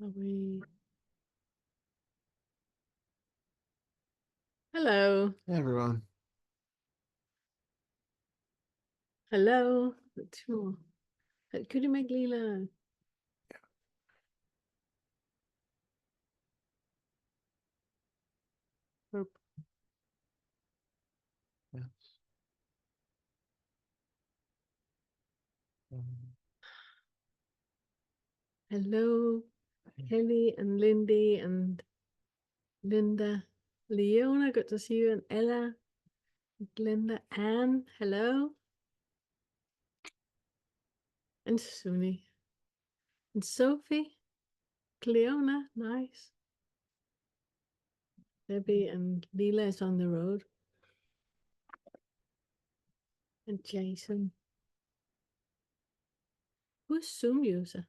Are we? Hello. Hey everyone. Hello. Two more. Could you make Leela? Or Yes. hello, Kelly and Lindy and Linda. Leona, good to see you. And Ella, Linda, Anne, hello. And Suni. And Sophie, Cleona, nice. Debbie and Leela is on the road. And Jason. Who's Zoom user?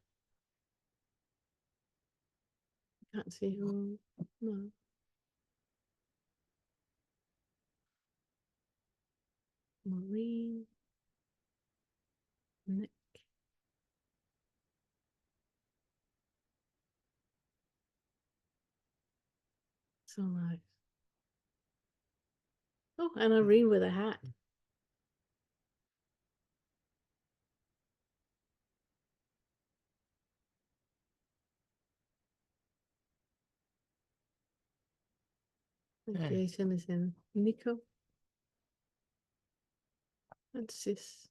Can't see who. No. Maureen. Nick. So nice. Oh, and Irene with a hat. And Hey. Jason is in. Nico. And Sis.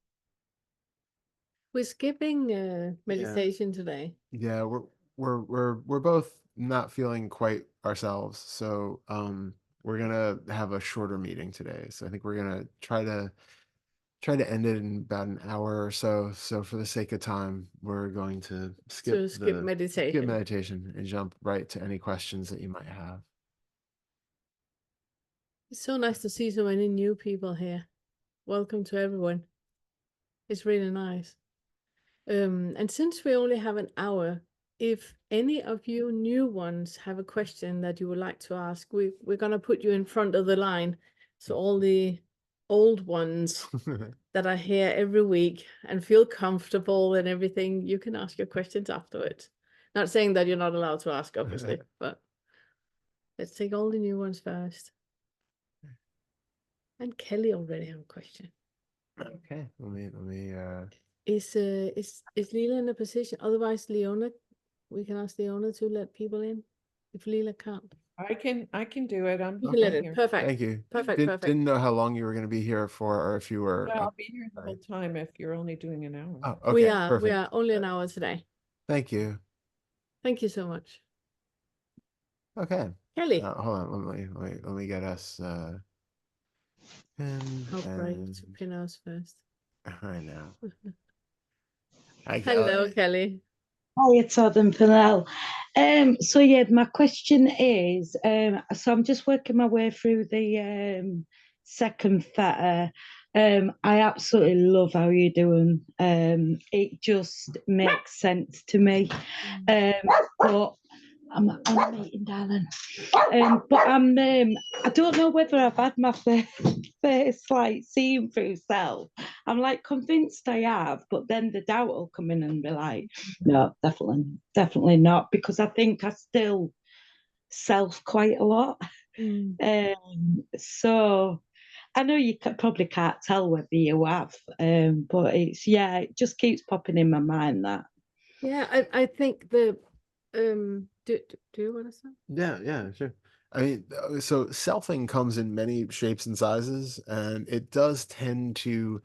We're skipping meditation today. Yeah, we're both not feeling quite ourselves, so we're gonna have a shorter meeting today. So I think we're gonna try to end it in about an hour or so. So for the sake of time, we're going to So skip skip meditation. meditation and jump right to any questions that you might have. It's so nice to see so many new people here. Welcome to everyone. It's really nice. And since we only have an hour, if any of you new ones have a question that you would like to ask, we're gonna put you in front of the line. So all the old ones that are here every week and feel comfortable and everything, you can ask your questions afterwards. Not saying that you're not allowed to ask, obviously, but let's take all the new ones first. And Kelly already have a question. Okay, let me Is Leela in a position? Otherwise, Leona, we can ask Leona to let people in if Leela can't. I can do it. You can let in. Here. Perfect. Thank you. Perfect. Didn't know how long you were going to be here for, or if you were. No, I'll be here the whole time if you're only doing an hour. Oh, okay. We are only an hour today. Thank you. Thank you so much. Okay. Kelly. Hold on. Let me get us. To pin us first. I know. Hi, hello, Kelly. Hi, Todd and Pernille. So yeah, my question is, so I'm just working my way through the second Fetter. I absolutely love how you're doing. It just makes sense to me. But I'm meeting, darling. But I don't know whether I've had my face like seeing through self. I'm like convinced I have, but then the doubt will come in and be like, no, definitely not, because I think I still self quite a lot. So I know you probably can't tell whether you have, but it just keeps popping in my mind that. Yeah, I think the do you want to say? Yeah, sure. I mean, so selfing comes in many shapes and sizes, and it does tend to,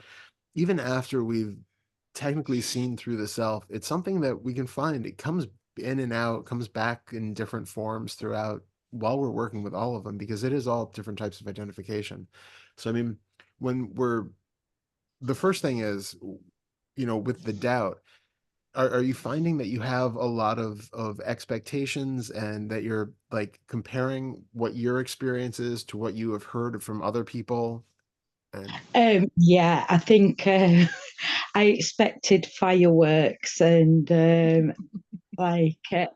even after we've technically seen through the self, it's something that we can find. It comes in and out, comes back in different forms throughout while we're working with all of them, because it is all different types of identification. So, I mean, when the first thing is, with the doubt, are you finding that you have a lot of expectations and that you're like comparing what your experience is to what you have heard from other people? Yeah, I think I expected fireworks and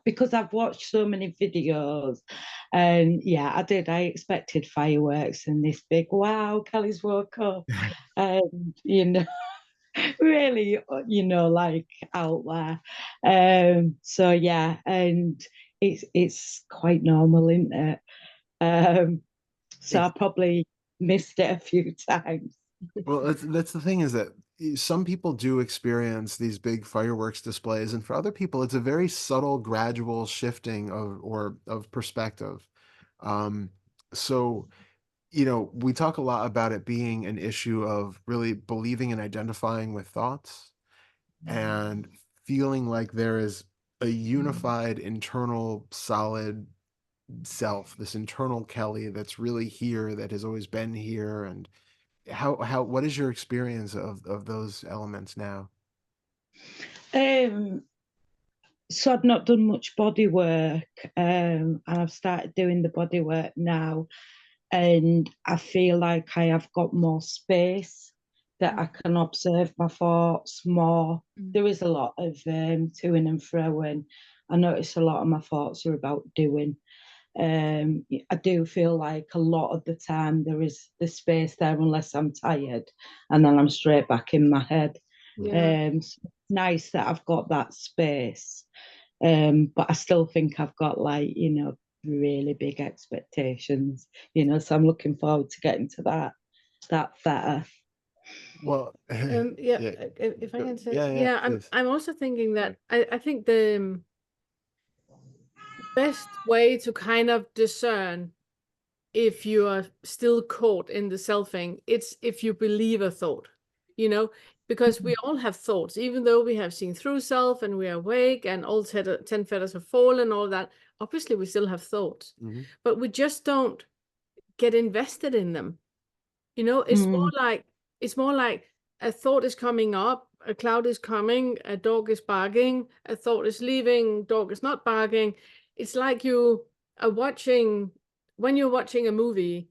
because I've watched so many videos, and yeah, I did. I expected fireworks and this big wow, Kelly's woke up, and really, like out there. So yeah, and it's quite normal, isn't it? So I It's, probably missed it a few times. well, that's the thing, is that some people do experience these big fireworks displays, and for other people, it's a very subtle, gradual shifting of perspective. Um, so, we talk a lot about it being an issue of really believing and identifying with thoughts and feeling like there is a unified internal solid self, this internal Kelly that's really here, that has always been here. And what is your experience of those elements now? Um, so I've not done much body work, and I've started doing the body work now, and I feel like I have got more space that I can observe my thoughts more. There is a lot of toing and froing. I notice a lot of my thoughts are about doing. I do feel like a lot of the time there is the space there unless I'm tired, and then I'm straight back in my head. Yeah. So it's nice that I've got that space, but I still think I've got really big expectations. So I'm looking forward to getting to that better. Well, Yeah, yeah, if I can say, yeah, I'm please. also thinking that I think the best way to kind of discern if you are still caught in the selfing, it's if you believe a thought, because we all have thoughts, even though we have seen through self and we are awake and all 10 feathers have fallen, all that. Obviously, we still have thoughts, but we just don't get invested in them. It's more like a thought is coming up, a cloud is coming, a dog is barking, a thought is leaving, dog is not barking. It's like you are watching, when you're watching a movie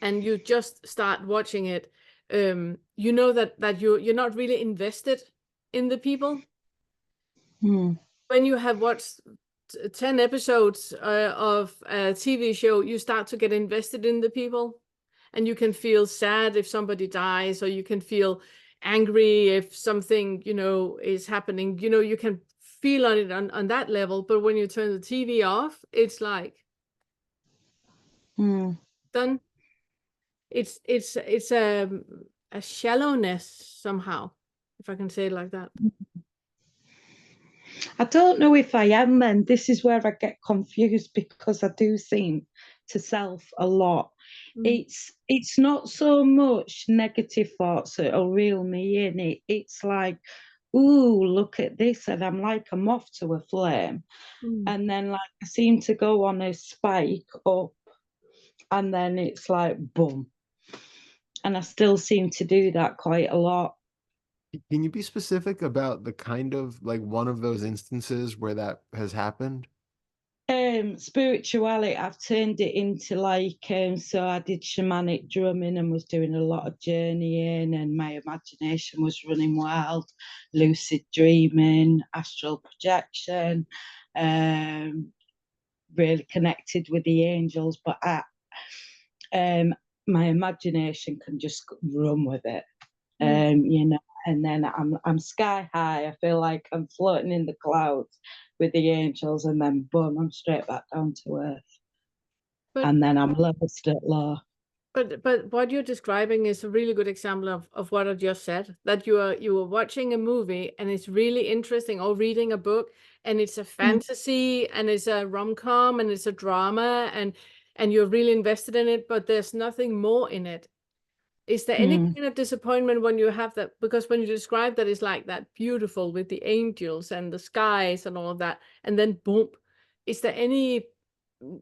and you just start watching it, you know that you're not really invested in the people. When you have watched 10 episodes of a TV show, you start to get invested in the people, and you can feel sad if somebody dies, or you can feel angry if something, is happening. You can feel on it on that level. But when you turn the TV off, it's like done. It's a shallowness somehow, if I can say it like that. I don't know if I am then. This is where I get confused because I do seem to self a lot. It's not so much negative thoughts that'll reel me in. It's like, ooh, look at this, and I'm like a moth to a flame. And then like I seem to go on a spike up, and then it's like boom. And I still seem to do that quite a lot. Can you be specific about the kind of, like, one of those instances where that has happened? Spirituality, I've turned it into so I did shamanic drumming and was doing a lot of journeying, and my imagination was running wild, lucid dreaming, astral projection, really connected with the angels, but my imagination can just run with it. And then I'm sky high. I feel like I'm floating in the clouds with the angels, and then boom, I'm straight back down to earth. And then I'm lowest at low. But what you're describing is a really good example of what I just said, that you were watching a movie and it's really interesting, or reading a book and it's a fantasy and it's a rom-com and it's a drama, and you're really invested in it, but there's nothing more in it. Is there any kind of disappointment when you have that? Because when you describe that, it's like that beautiful with the angels and the skies and all of that, and then boom, is there any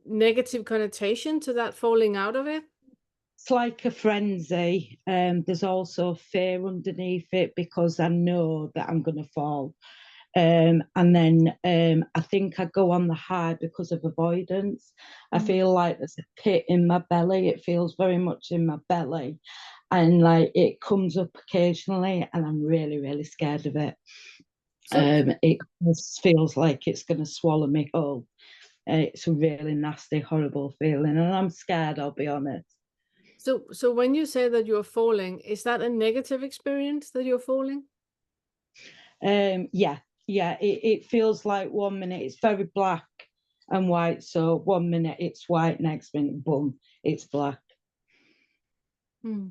negative connotation to that falling out of it? It's like a frenzy. There's also fear underneath it because I know that I'm going to fall. And then I think I go on the high because of avoidance. I feel like there's a pit in my belly. It feels very much in my belly. And like it comes up occasionally, and I'm really, really scared of it. It just feels like it's going to swallow me whole. It's a really nasty, horrible feeling, and I'm scared, I'll be honest. So when you say that you're falling, is that a negative experience that you're falling? Yeah, it feels like 1 minute it's very black and white. So 1 minute it's white, next minute, boom, it's black. Hmm.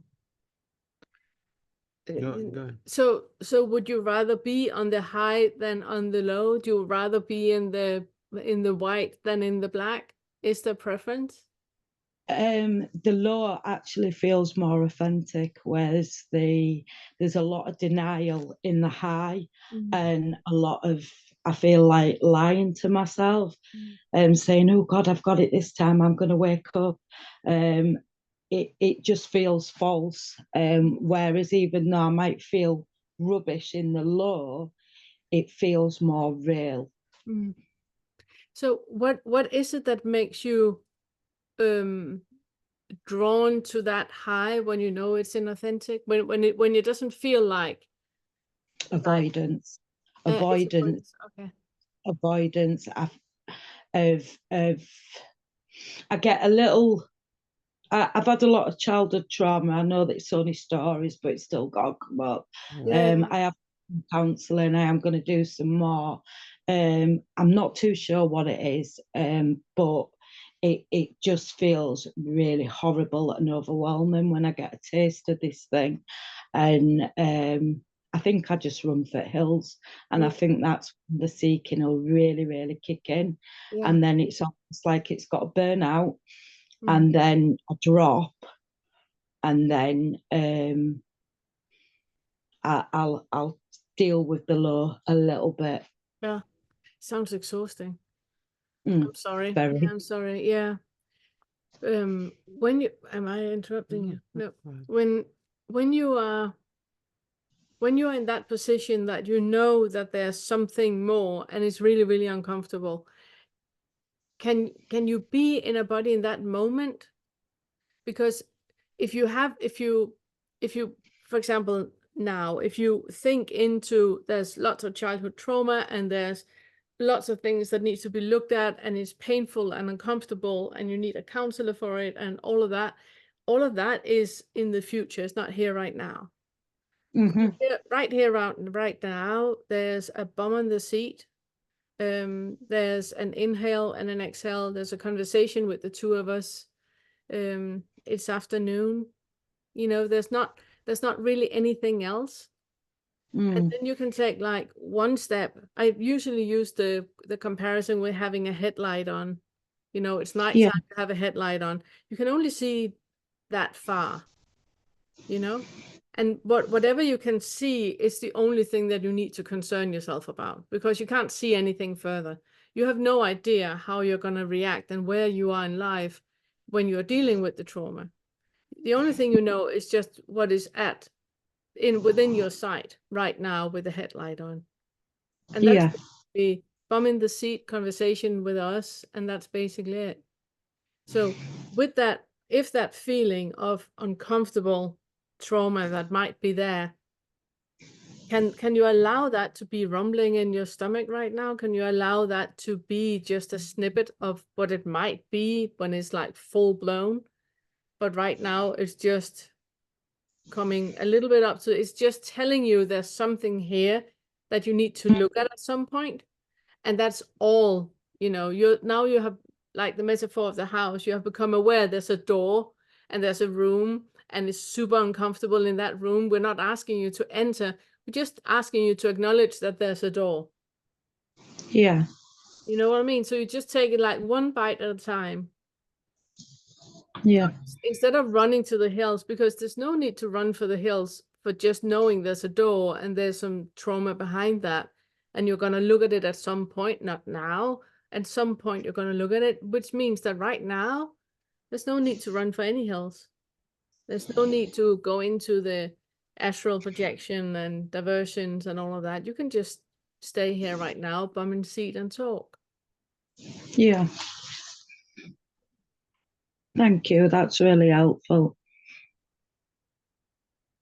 Go ahead. So would you rather be on the high than on the low? Do you rather be in the white than in the black? Is there preference? The low actually feels more authentic, whereas there's a lot of denial in the high, and a lot of, I feel like, lying to myself, saying, "Oh God, I've got it this time. I'm going to wake up." It just feels false. Whereas even though I might feel rubbish in the low, it feels more real. So what is it that makes you drawn to that high when you know it's inauthentic? When it doesn't feel like Avoidance. Okay. Avoidance of I get a little. I've had a lot of childhood trauma. I know that it's only stories, but it's still got to come up. Yeah. I have counselling. I am going to do some more. I'm not too sure what it is, but it just feels really horrible and overwhelming when I get a taste of this thing. And I think I just run for hills. And I think that's when the seeking will really, really kick in. Yeah. And then it's almost like it's got to burn out, and then a drop, and then I'll deal with the low a little bit. Yeah. Sounds exhausting. I'm sorry. Very. Yeah, I'm sorry. Yeah. When you, am I interrupting you? No. When you are in that position that you know that there's something more and it's really, really uncomfortable, can you be in a body in that moment? Because if you, for example, now, if you think into, there's lots of childhood trauma and there's lots of things that needs to be looked at and it's painful and uncomfortable and you need a counselor for it and all of that is in the future. It's not here right now. Right here, right now, there's a bum on the seat. There's an inhale and an exhale. There's a conversation with the two of us. It's afternoon. There's not really anything else. And then you can take like one step. I usually use the comparison with having a headlight on. It's nighttime to have a headlight on. You can only see that far, and whatever you can see is the only thing that you need to concern yourself about, because you can't see anything further. You have no idea how you're going to react and where you are in life when you're dealing with the trauma. The only thing you know is just what is within your sight right now with the headlight on. And that's the bum in the seat conversation with us, and that's basically it. So with that, if that feeling of uncomfortable trauma that might be there, can you allow that to be rumbling in your stomach right now? Can you allow that to be just a snippet of what it might be when it's like full blown? But right now it's just coming a little bit up to, it's just telling you there's something here that you need to look at some point. And that's all, you have, like the metaphor of the house, you have become aware there's a door and there's a room and it's super uncomfortable in that room. We're not asking you to enter. We're just asking you to acknowledge that there's a door. Yeah. You know what I mean? So you just take it like one bite at a time. Yeah. So instead of running to the hills, because there's no need to run for the hills for just knowing there's a door and there's some trauma behind that. And you're going to look at it at some point, not now. At some point, you're going to look at it, which means that right now, there's no need to run for any hills. There's no need to go into the astral projection and diversions and all of that. You can just stay here right now, bum in the seat and talk. Yeah. Thank you. That's really helpful.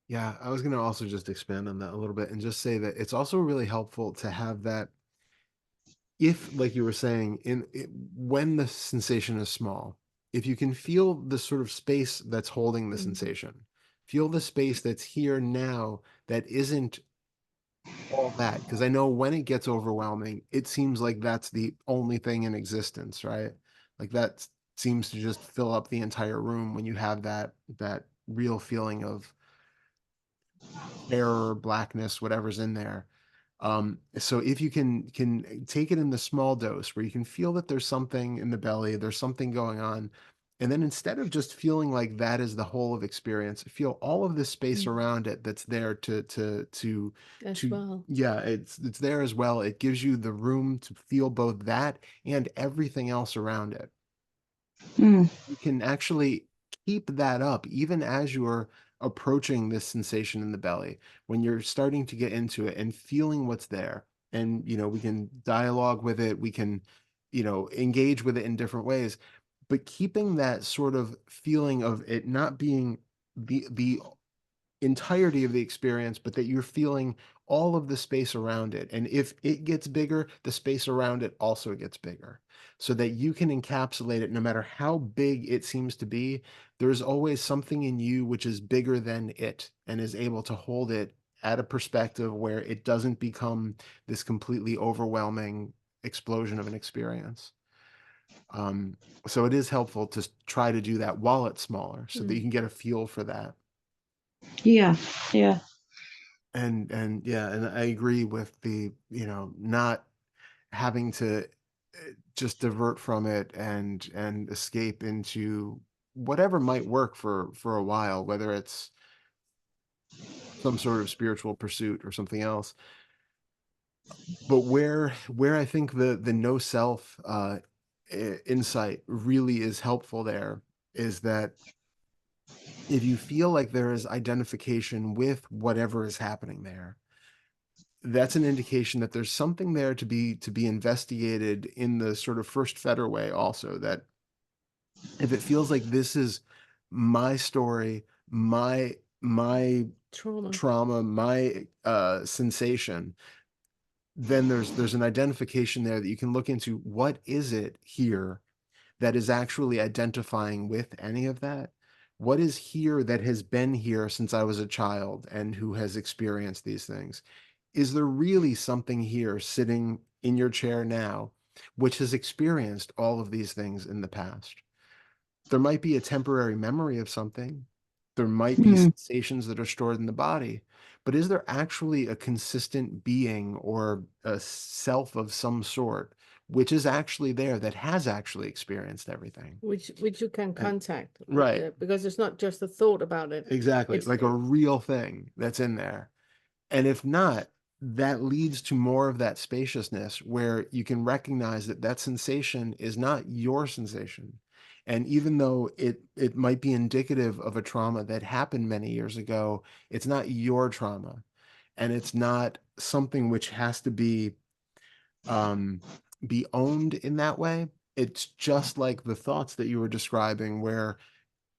Yeah, I was going to also just expand on that a little bit and just say that it's also really helpful to have that, if, like you were saying, when the sensation is small, if you can feel the sort of space that's holding the sensation, feel the space that's here now that isn't all that, because I know when it gets overwhelming, it seems like that's the only thing in existence, right? Like that seems to just fill up the entire room when you have that real feeling of terror, blackness, whatever's in there. So if you can take it in the small dose where you can feel that there's something in the belly, there's something going on, and then instead of just feeling like that is the whole of experience, feel all of this space around it that's there As well. yeah, it's there as well. It gives you the room to feel both that and everything else around it. Mm. You can actually keep that up even as you're approaching this sensation in the belly, when you're starting to get into it and feeling what's there. And, we can dialogue with it, we can, engage with it in different ways, but keeping that sort of feeling of it not being the entirety of the experience, but that you're feeling all of the space around it. And if it gets bigger, the space around it also gets bigger, so that you can encapsulate it no matter how big it seems to be. There's always something in you which is bigger than it and is able to hold it at a perspective where it doesn't become this completely overwhelming explosion of an experience. So it is helpful to try to do that while it's smaller so that you can get a feel for that. Yeah, yeah. And yeah, and I agree with the, not having to just divert from it and escape into whatever might work for a while, whether it's some sort of spiritual pursuit or something else. But where I think the no self insight really is helpful there is that if you feel like there is identification with whatever is happening there, that's an indication that there's something there to be investigated in the sort of first Fetter way also. That if it feels like this is my story, my trauma, my sensation, then there's an identification there that you can look into. What is it here that is actually identifying with any of that? What is here that has been here since I was a child and who has experienced these things? Is there really something here sitting in your chair now which has experienced all of these things in the past? There might be a temporary memory of something. There might be Mm. sensations that are stored in the body, but is there actually a consistent being or a self of some sort which is actually there, that has actually experienced everything? Which you can contact, Right. because it's not just a thought about it. Exactly. It's Like a real thing that's in there. And if not, that leads to more of that spaciousness where you can recognize that that sensation is not your sensation. And even though it might be indicative of a trauma that happened many years ago, it's not your trauma. And it's not something which has to um, be owned in that way. It's just like the thoughts that you were describing, where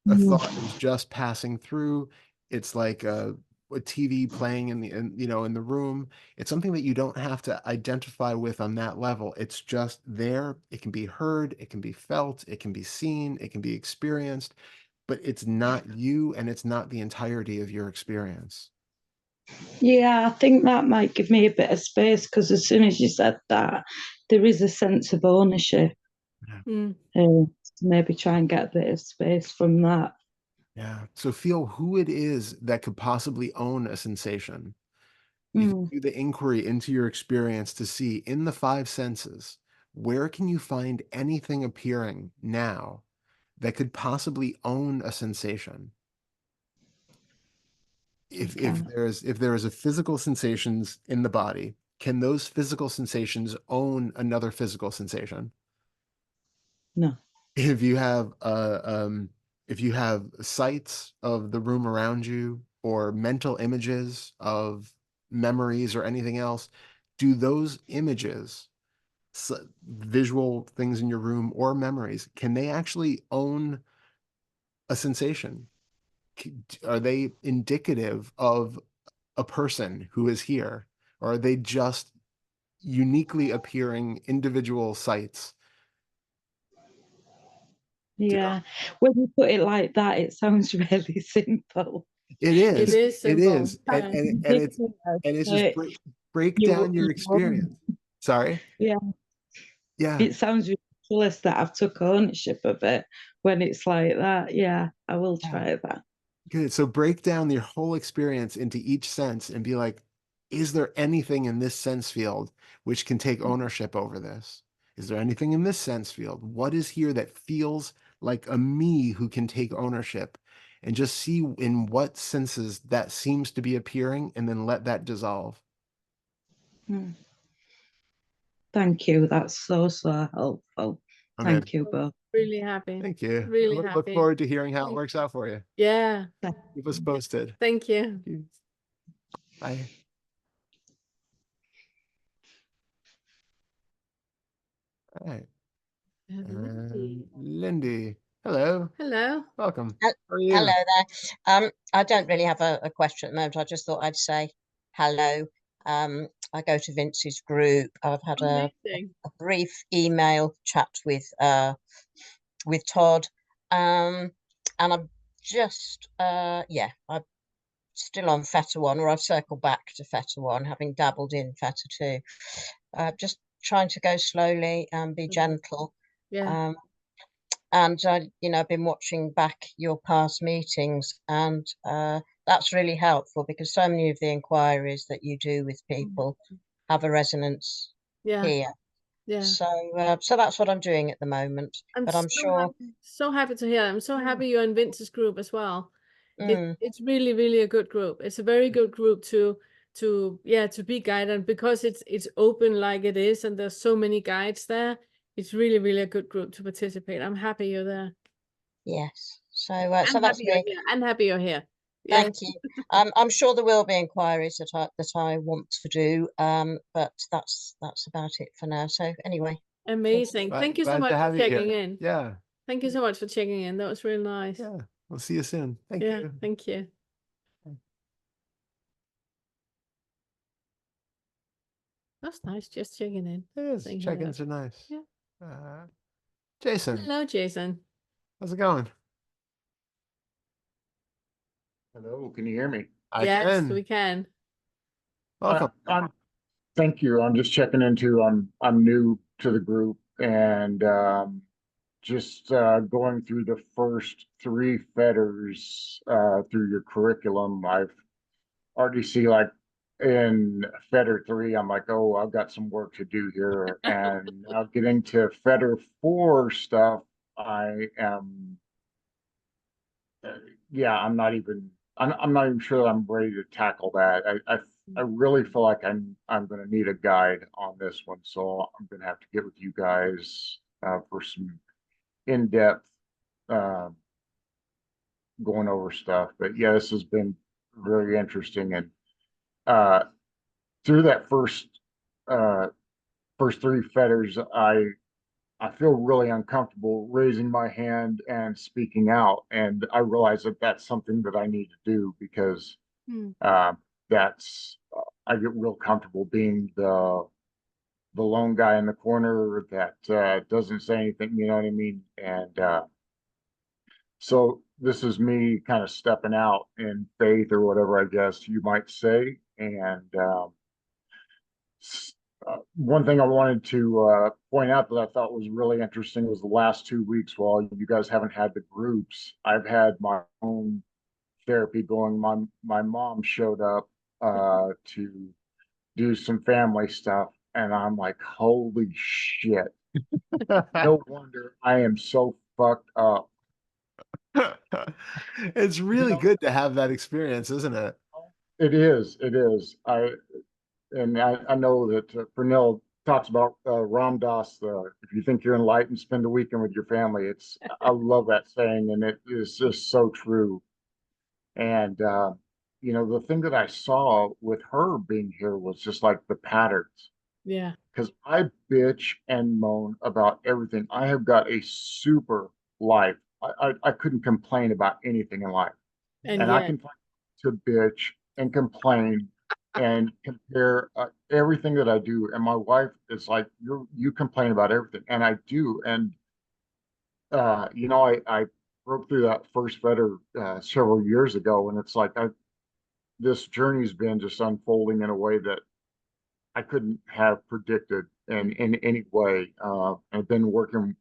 a thought is just passing through. It's like a TV playing in the room. It's something that you don't have to identify with on that level. It's just there. It can be heard, it can be felt, it can be seen, it can be experienced, but it's not you and it's not the entirety of your experience. Yeah, I think that might give me a bit of space, because as soon as you said that, there is a sense of ownership. Yeah. Maybe try and get a bit of space from that. Yeah. So feel who it is that could possibly own a sensation. You can do the inquiry into your experience to see, in the five senses, where can you find anything appearing now that could possibly own a sensation? If Okay. if there is a physical sensations in the body, can those physical sensations own another physical sensation? No. If you have if you have sights of the room around you or mental images of memories or anything else, do those images, visual things in your room or memories, can they actually own a sensation? Are they indicative of a person who is here, or are they just uniquely appearing individual sights? Yeah. When you put it like that, it sounds really simple. It It is. is It simple. is. Yeah. And it's just break You, down your experience. Sorry. yeah, Yeah. it sounds ridiculous that I've took ownership of it when it's like that. Yeah, I will try that. Good. So break down your whole experience into each sense and be like, is there anything in this sense field which can take ownership over this? Is there anything in this sense field? What is here that feels like a me who can take ownership? And just see in what senses that seems to be appearing and then let that dissolve. Hmm. Thank you. That's so, so helpful. Okay. Thank you both. Really happy. Thank you. Really Look happy. forward to hearing how it works out for you. Yeah. Keep us posted. Thank you. Thank you. Bye. All right. And Lindy. Hello. Hello. Welcome. Hel- How are you? Hello there. I don't really have a question at the moment. I just thought I'd say hello. I go to Vince's group. I've had Amazing. a brief email chat with Todd. And I'm just I'm still on Fetter 1, or I've circled back to Fetter 1, having dabbled in Fetter 2. Just trying to go slowly and be gentle. Yeah. And I've been watching back your past meetings, and that's really helpful because so many of the inquiries that you do with people have a resonance Yeah. here. Yeah. So that's what I'm doing at the moment. But I'm sure. So happy to hear. I'm so happy you're in Vince's group as well. Mm, It's really, really a good group. It's a very good group to be guided, because it's open like it is, and there's so many guides there. It's really, really a good group to participate. I'm happy you're there. yes. So I'm so that's happy you're me. here. I'm happy you're here. Yeah. Thank you. I'm sure there will be inquiries that I want to do. But that's about it for now. So anyway. Amazing. Thank you so Glad much to for have you checking here. in. Yeah. Thank you so much for checking in. That was really nice. Yeah. We'll see you soon. Thank Yeah. you. Thank you. That's nice. Just checking in. It is. saying Check-ins hello. are nice. Yeah. Jason, Hello, Jason. how's it going? Hello, can you hear me? I Yes, can. we can. Welcome. Thank you. I'm just checking into. I'm new to the group, and just going through the first three fetters through your curriculum. I've already see, like, in Fetter 3, I'm like, oh, I've got some work to do here, and now getting to Fetter 4 stuff, I am. Yeah, I'm not even sure that I'm ready to tackle that. I really feel like I'm going to need a guide on this one, so I'm going to have to get with you guys for some in-depth uh, going over stuff. But yeah, this has been very interesting, and uh, through that uh, first three fetters, I feel really uncomfortable raising my hand and speaking out. And I realize that that's something that I need to do because uh, I get real comfortable being the lone guy in the corner that doesn't say anything, you know what I mean? And so this is me kind of stepping out in faith, or whatever, I guess you might say. And one thing I wanted to point out that I thought was really interesting was the last 2 weeks, while you guys haven't had the groups, I've had my own therapy going. My mom showed up to do some family stuff, and I'm like, holy shit! No wonder I am so fucked up. It's You really know, good to have that experience, isn't it? it is. It is. I know that Pernille talks about Ram Dass. If you think you're enlightened, spend a weekend with your family. I love that saying, and it is just so true. And the thing that I saw with her being here was just like the patterns. Yeah. Because I bitch and moan about everything. I have got a super life. I couldn't complain about anything in life, And and I yet, can find to bitch and complain and compare everything that I do. And my wife is like, you complain about everything, and I do. And you know, I broke through that first fetter several years ago, and it's like this journey's been just unfolding in a way that I couldn't have predicted in any way. I've been working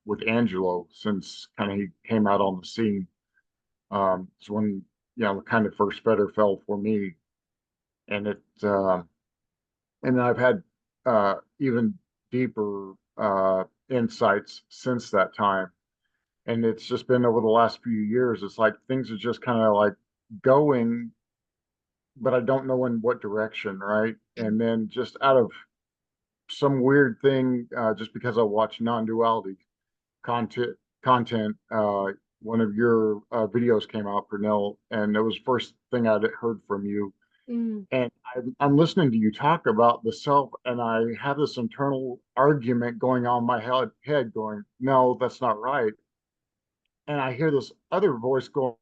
with Angelo since kind of he came out on the scene. It's when, you know, the kind of first fetter fell for me, and and I've had even deeper insights since that time. And it's just been over the last few years. It's like things are just kind of like going, but I don't know in what direction, right? And then just out of some weird thing, just because I watch non-duality content, one of your videos came out, Pernille, and it was the first thing I'd heard from you. Mm. And I'm listening to you talk about the self, and I have this internal argument going on in my head going, no, that's not right. And I hear this other voice going,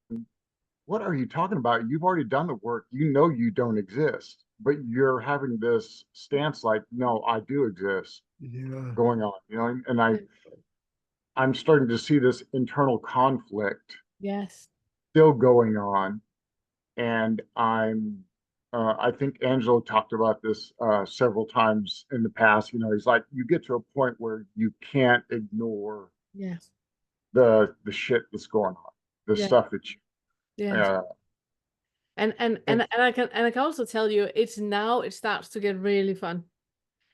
what are you talking about? You've already done the work. You know you don't exist, but you're having this stance like, no, I do exist Yeah. going on, you know, and I'm starting to see this internal conflict Yes. still going on. And I think Angelo talked about this several times in the past. You know, he's like, you get to a point where you can't ignore Yes. the shit that's going on, the Yeah. stuff that you, Yes. uh, And I can also tell you, it's now it starts to get really fun.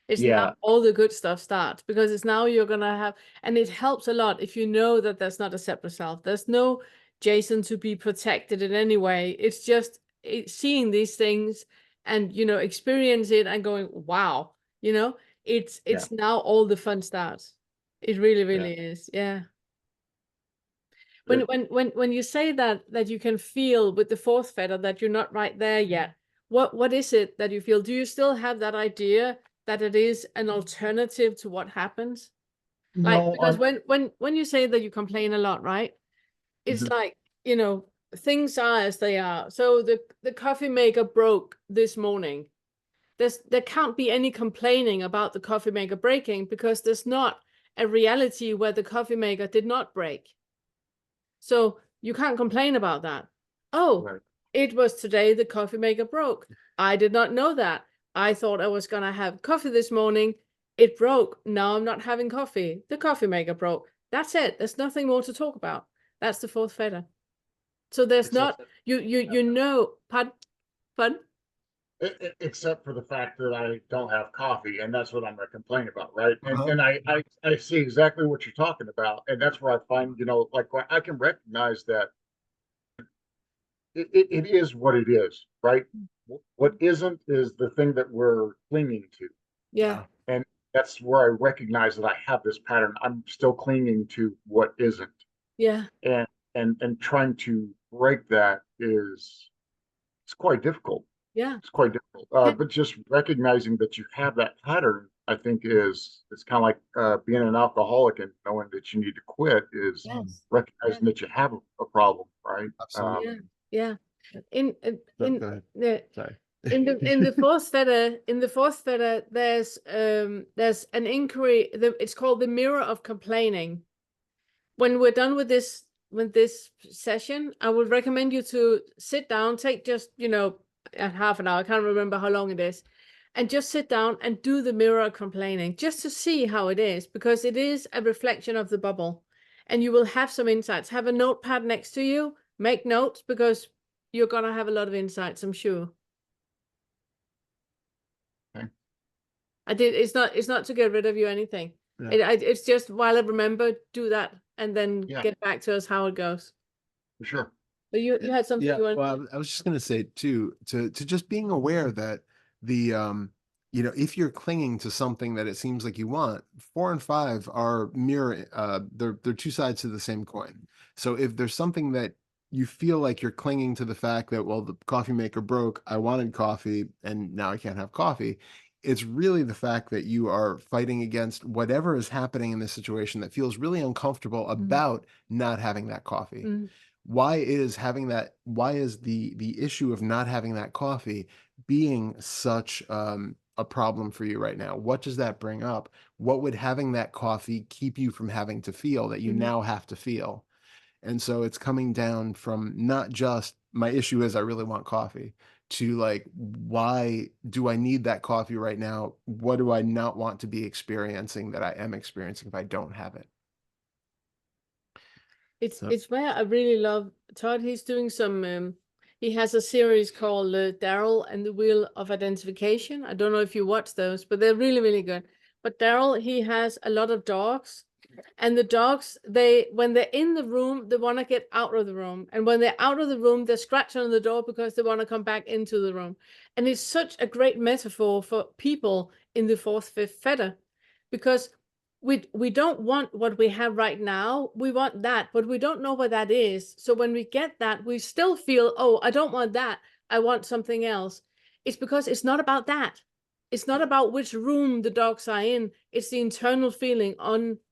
It's now yeah, all the good stuff starts, because it's now you're gonna have, and it helps a lot if you know that there's not a separate self. There's no Jason to be protected in any way. It's just seeing these things and, you know, experience it and going, wow, you know, it's yeah, now all the fun starts. It really, yeah. really is. Yeah. It- When you say that you can feel with the fourth feather that you're not right there yet, what is it that you feel? Do you still have that idea that it is an alternative to what happens? Like, no, because when you say that you complain a lot, right? It's Mhm. like, you know, things are as they are. So the coffee maker broke this morning. There can't be any complaining about the coffee maker breaking, because there's not a reality where the coffee maker did not break. So you can't complain about that. Oh, right, it was today the coffee maker broke. I did not know that. I thought I was going to have coffee this morning. It broke. Now I'm not having coffee. The coffee maker broke. That's it. There's nothing more to talk about. That's the fourth feather. So there's except not, you know, pardon? except for the fact that I don't have coffee, and that's what I'm going to complain about, right? And Uh-huh. and I see exactly what you're talking about, and that's where I find, you know, like I can recognize that it is what it is, right? What isn't is the thing that we're clinging to. Yeah. And that's where I recognize that I have this pattern. I'm still clinging to what isn't. Yeah. And and trying to break that is it's quite difficult. Yeah. It's quite difficult. Yeah. But just recognizing that you have that pattern, I think is it's kind of like being an alcoholic and knowing that you need to quit is Yes. recognizing that you have a problem, right? Absolutely. Yeah. Yeah. In No, go ahead. the Sorry. in the fourth feather there's an inquiry. It's called the mirror of complaining. When we're done with this session, I would recommend you to sit down, take just, you know, a half an hour, I can't remember how long it is, and just sit down and do the mirror of complaining, just to see how it is, because it is a reflection of the bubble, and you will have some insights. Have a notepad next to you, make notes, because you're gonna have a lot of insights, I'm sure. Okay. It's not to get rid of you anything. Yeah. It's just, while I remember, do that and then Yeah. get back to us how it goes. For sure. But you had something Yeah, you wanted. well, I was just gonna say too, to just being aware that the you know, if you're clinging to something that it seems like you want, 4 and 5 are mirror, they're two sides to the same coin. So if there's something that you feel like you're clinging to the fact that, well, the coffee maker broke, I wanted coffee, and now I can't have coffee. It's really the fact that you are fighting against whatever is happening in this situation that feels really uncomfortable about not having that coffee. Mm. Why is the issue of not having that coffee being such a problem for you right now? What does that bring up? What would having that coffee keep you from having to feel that you now have to feel? And so it's coming down from not just my issue is I really want coffee to like, why do I need that coffee right now? What do I not want to be experiencing that I am experiencing if I don't have it? It's where I really love Todd. He's doing some he has a series called Daryl and the Wheel of Identification. I don't know if you watch those, but they're really, really good. But Daryl, he has a lot of dogs, and the dogs, when they're in the room, they want to get out of the room. And when they're out of the room, they're scratching on the door because they want to come back into the room. And it's such a great metaphor for people in the fourth, fifth fetter, because we don't want what we have right now. We want that, but we don't know what that is. So when we get that, we still feel, oh, I don't want that, I want something else. It's because it's not about that. It's not about which room the dogs are in. It's the internal feeling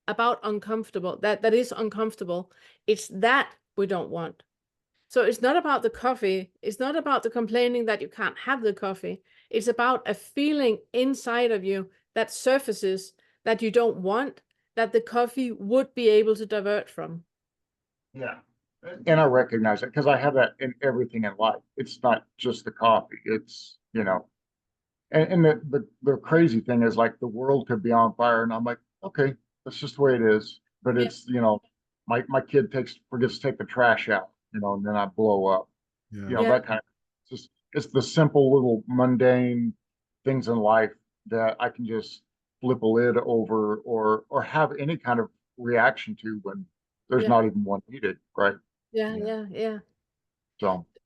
about uncomfortable, that is uncomfortable. It's that we don't want. So it's not about the coffee. It's not about the complaining that you can't have the coffee. It's about a feeling inside of you that surfaces that you don't want, that the coffee would be able to divert from. Yeah. And I recognize it because I have that in everything in life. It's not just the coffee. It's, and the crazy thing is like the world could be on fire and I'm like, okay, that's just the way it is. But it's, my kid forgets to take the trash out, and then I blow up. That kind of it's the simple little mundane things in life that I can just flip a lid over or have any kind of reaction to when there's not even one needed, right? Yeah.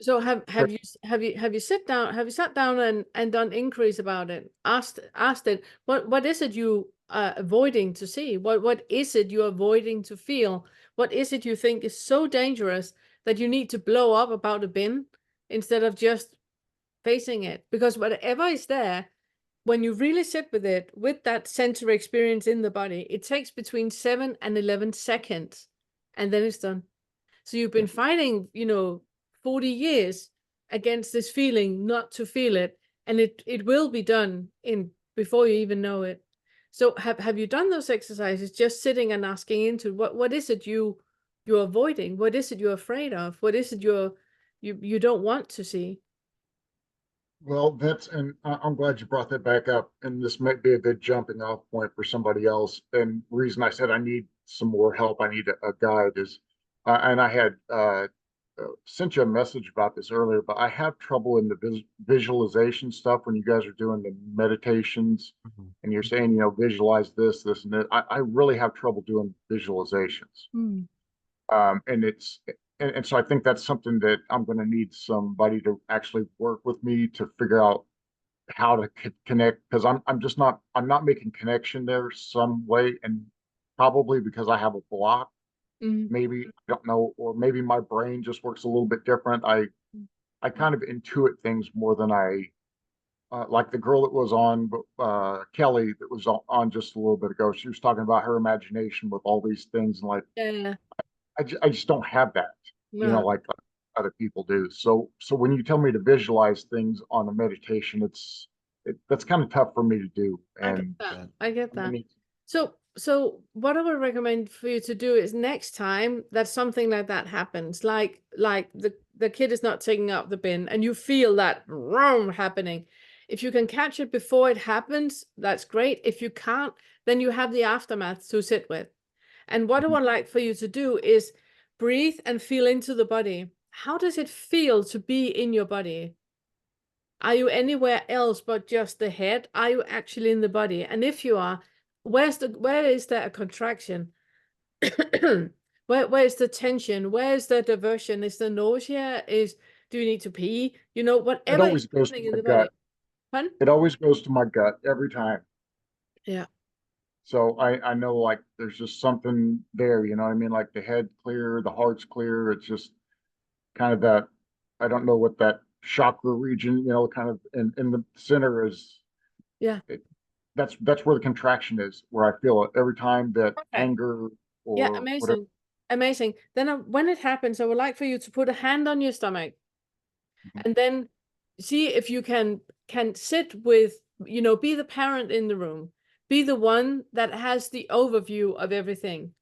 So have you sat down and done inquiries about it? Asked it, what is it you are avoiding to see? What is it you're avoiding to feel? What is it you think is so dangerous that you need to blow up about a bin instead of just facing it? Because whatever is there, when you really sit with it, with that sensory experience in the body, it takes between 7 and 11 seconds, and then it's done. So you've been fighting, 40 years against this feeling not to feel it, and it will be done before you even know it. So have you done those exercises, just sitting and asking into what is it you're avoiding? What is it you're afraid of? What is it you don't want to see? Well, and I'm glad you brought that back up. And this might be a good jumping off point for somebody else. And the reason I said I need some more help, I need a guide is, and I had sent you a message about this earlier, but I have trouble in the visualization stuff when you guys are doing the meditations and you're saying, visualize this, and that. I really have trouble doing visualizations. And so I think that's something that I'm going to need somebody to actually work with me to figure out how to connect, because I'm not making connection there some way, and probably because I have a block. Maybe, I don't know, or maybe my brain just works a little bit different. I kind of intuit things more than I like the girl that was on Kelly that was on just a little bit ago. She was talking about her imagination with all these things, and like I just don't have that, like other people do. So when you tell me to visualize things on a meditation, that's kind of tough for me to do. And I get that. So what I would recommend for you to do is next time that something like that happens, like the kid is not taking out the bin and you feel that room happening. If you can catch it before it happens, that's great. If you can't, then you have the aftermath to sit with. And what I would like for you to do is breathe and feel into the body. How does it feel to be in your body? Are you anywhere else but just the head? Are you actually in the body? And if you are, where is there a contraction? where is the tension? Where is the diversion? Is the nausea? Do you need to pee? Whatever it always is goes happening to in my the body. gut. Pardon? It always goes to my gut every time. Yeah. So I know like there's just something there, you know what I mean? Like the head clear, the heart's clear. It's just kind of that, I don't know what that chakra region, kind of in the center is. Yeah. That's where the contraction is, where I feel it every time that anger or amazing. whatever. Amazing. Then when it happens, I would like for you to put a hand on your stomach and then see if you can sit with you know, be the parent in the room. Be the one that has the overview of everything.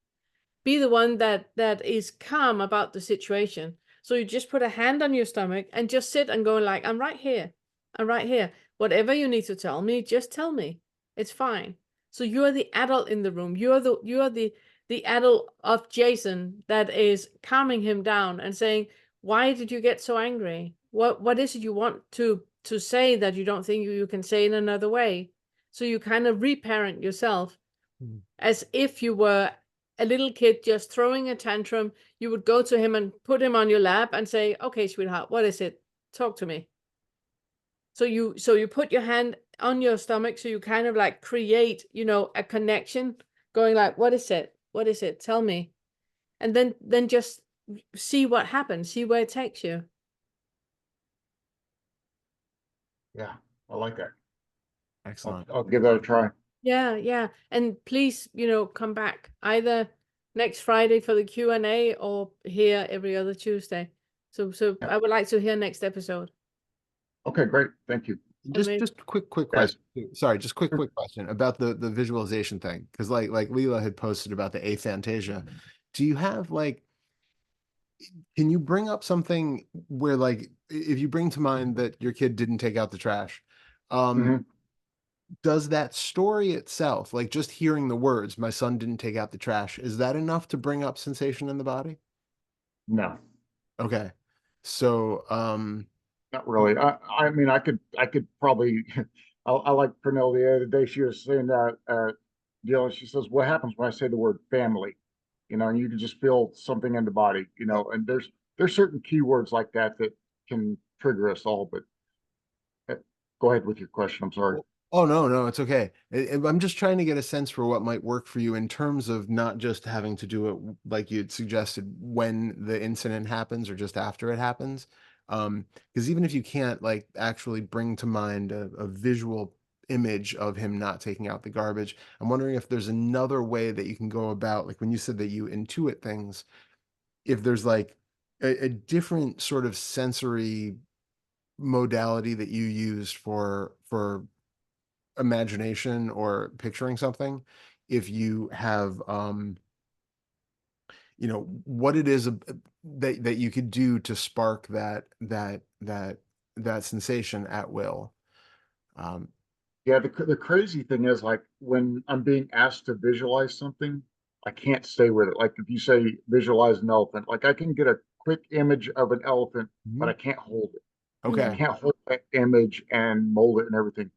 Be the one that is calm about the situation. So you just put a hand on your stomach and just sit and go like, I'm right here. I'm right here. Whatever you need to tell me, just tell me. It's fine. So you are the adult in the room. You are the adult of Jason that is calming him down and saying, why did you get so angry? What is it you want to say that you don't think you can say in another way? So you kind of reparent yourself as if you were a little kid just throwing a tantrum. You would go to him and put him on your lap and say, okay, sweetheart, what is it? Talk to me. So you put your hand on your stomach, so you kind of like create, you know, a connection, going like, what is it? What is it? Tell me. And then just see what happens, see where it takes you. Yeah, I like that. Excellent. I'll give that a try. Yeah. And please, you know, come back either next Friday for the Q&A or here every other Tuesday. So Yeah. I would like to hear next episode. Okay, great. Thank you. Just quick Guys. question. Sorry, just quick question about the visualization thing. Because like Leela had posted about the aphantasia. Do you have like, can you bring up something where like, if you bring to mind that your kid didn't take out the trash, Mhm. does that story itself, like just hearing the words, my son didn't take out the trash, is that enough to bring up sensation in the body? No, Okay. So, not really. I mean, I could probably, I like Pernille the other day. She was saying that, she says, what happens when I say the word family? You know, and you can just feel something in the body, you know, and there's certain keywords like that can trigger us all, but go ahead with your question. I'm sorry. oh no, it's okay. I'm just trying to get a sense for what might work for you in terms of not just having to do it like you'd suggested when the incident happens or just after it happens. Because even if you can't like actually bring to mind a visual image of him not taking out the garbage, I'm wondering if there's another way that you can go about, like when you said that you intuit things, if there's like a different sort of sensory modality that you used for imagination or picturing something, if you have you know what it is that you could do to spark that sensation at will. Yeah, the crazy thing is, like, when I'm being asked to visualize something, I can't stay with it. Like if you say visualize an elephant, like I can get a quick image of an elephant, but I can't hold it. I Okay. can't hold that image and mold it and everything.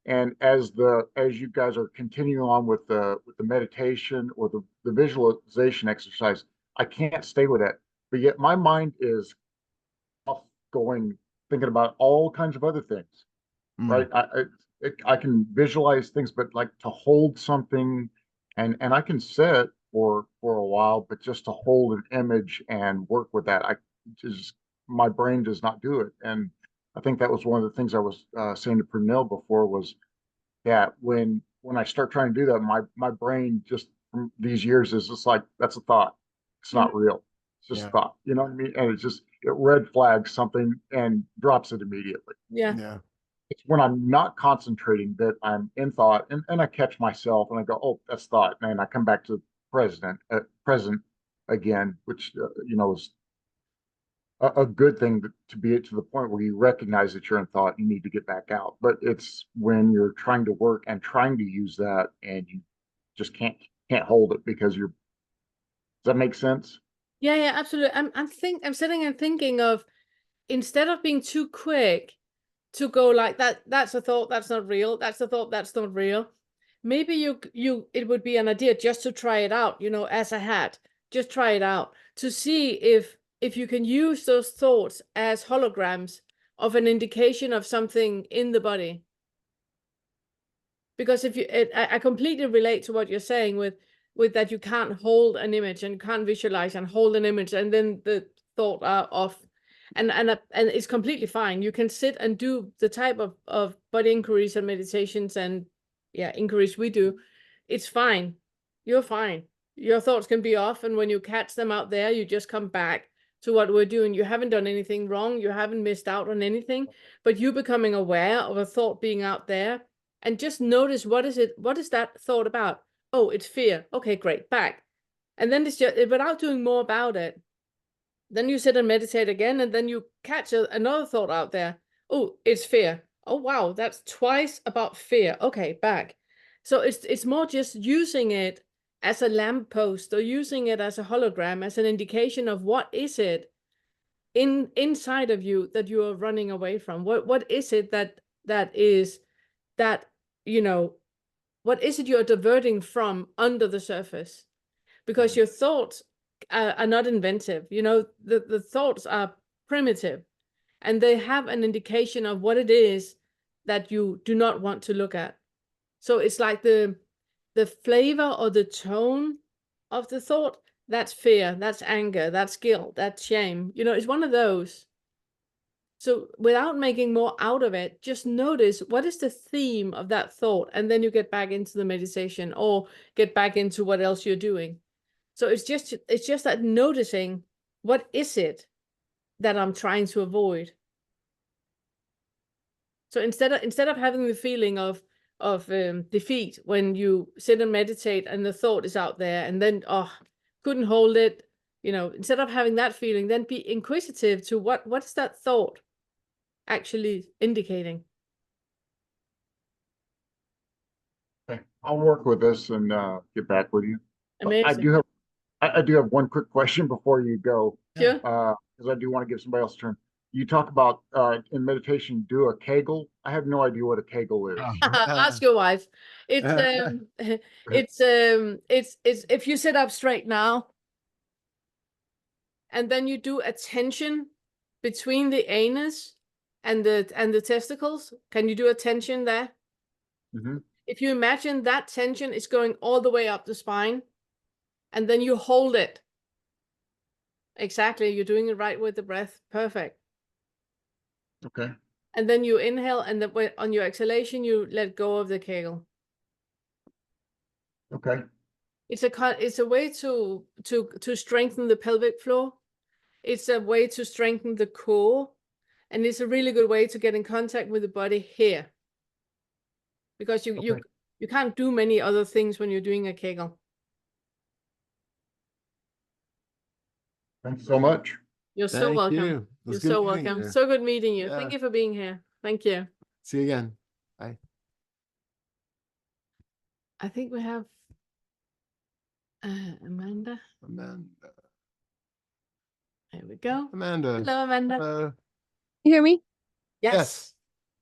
And as you guys are continuing on with the meditation or the visualization exercise, I can't stay with that. But yet my mind is off going, thinking about all kinds of other things, right? I can visualize things, but like to hold something, and I can sit for a while, but just to hold an image and work with that, I just, my brain does not do it. And I think that was one of the things I was saying to Pernille before, was that when I start trying to do that, my brain just from these years is just like, that's a thought. It's not real. It's just Yeah. a thought. You know what I mean? And it red flags something and drops it immediately. Yeah. It's when I'm not concentrating that I'm in thought, and I catch myself and I go, oh, that's thought. And I come back to present again, which, is a good thing to be to the point where you recognize that you're in thought, you need to get back out. But it's when you're trying to work and trying to use that and you just can't hold it because does that make sense? Yeah, absolutely. I'm sitting and thinking of, instead of being too quick to go like that's a thought, that's not real, that's a thought, that's not real. Maybe it would be an idea just to try it out, you know, as a hat. Just try it out to see if you can use those thoughts as holograms of an indication of something in the body. Because I completely relate to what you're saying with that you can't hold an image and can't visualize and hold an image and then the thought are off. And it's completely fine. You can sit and do the type of body inquiries and meditations and inquiries we do. It's fine. You're fine. Your thoughts can be off, and when you catch them out there, you just come back to what we're doing. You haven't done anything wrong. You haven't missed out on anything, but you becoming aware of a thought being out there and just notice what is that thought about? Oh, it's fear. Okay, great, back. And then it's just without doing more about it. Then you sit and meditate again, and then you catch another thought out there. Oh, it's fear. Oh, wow, that's twice about fear. Okay, back. So it's more just using it as a lamppost, or using it as a hologram, as an indication of what is it inside of you that you are running away from. What is it that is that, what is it you're diverting from under the surface? Because your thoughts are not inventive. The thoughts are primitive, and they have an indication of what it is that you do not want to look at. So it's like the flavor or the tone of the thought, that's fear, that's anger, that's guilt, that's shame. It's one of those. So without making more out of it, just notice what is the theme of that thought, and then you get back into the meditation or get back into what else you're doing. So it's just that noticing, what is it that I'm trying to avoid? So instead of having the feeling of defeat when you sit and meditate and the thought is out there, and then couldn't hold it, instead of having that feeling, then be inquisitive to what is that thought actually indicating. Okay, I'll work with this and get back with you. But Amazing. I do have one quick question before you go, Sure. because I do want to give somebody else a turn. You talk about in meditation, do a Kegel. I have no idea what a Kegel is. Ask your wife. It's if you sit up straight now, and then you do a tension between the anus and the testicles. Can you do a tension there? Mm-hmm. If you imagine that tension is going all the way up the spine, and then you hold it. Exactly, you're doing it right with the breath. Perfect. Okay. And then you inhale, and on your exhalation, you let go of the Kegel. Okay. It's a way to strengthen the pelvic floor. It's a way to strengthen the core, and it's a really good way to get in contact with the body here. Because you can't do many other things when you're doing a Kegel. Thanks so much. You're so Thank welcome. you. It was You're good so meeting welcome. you. So good meeting you. Yeah. Thank you for being here. Thank you. See you again. Bye. I think we have Amanda. Amanda. There we go. Amanda. Hello, Amanda. Hello. You hear me? Yes.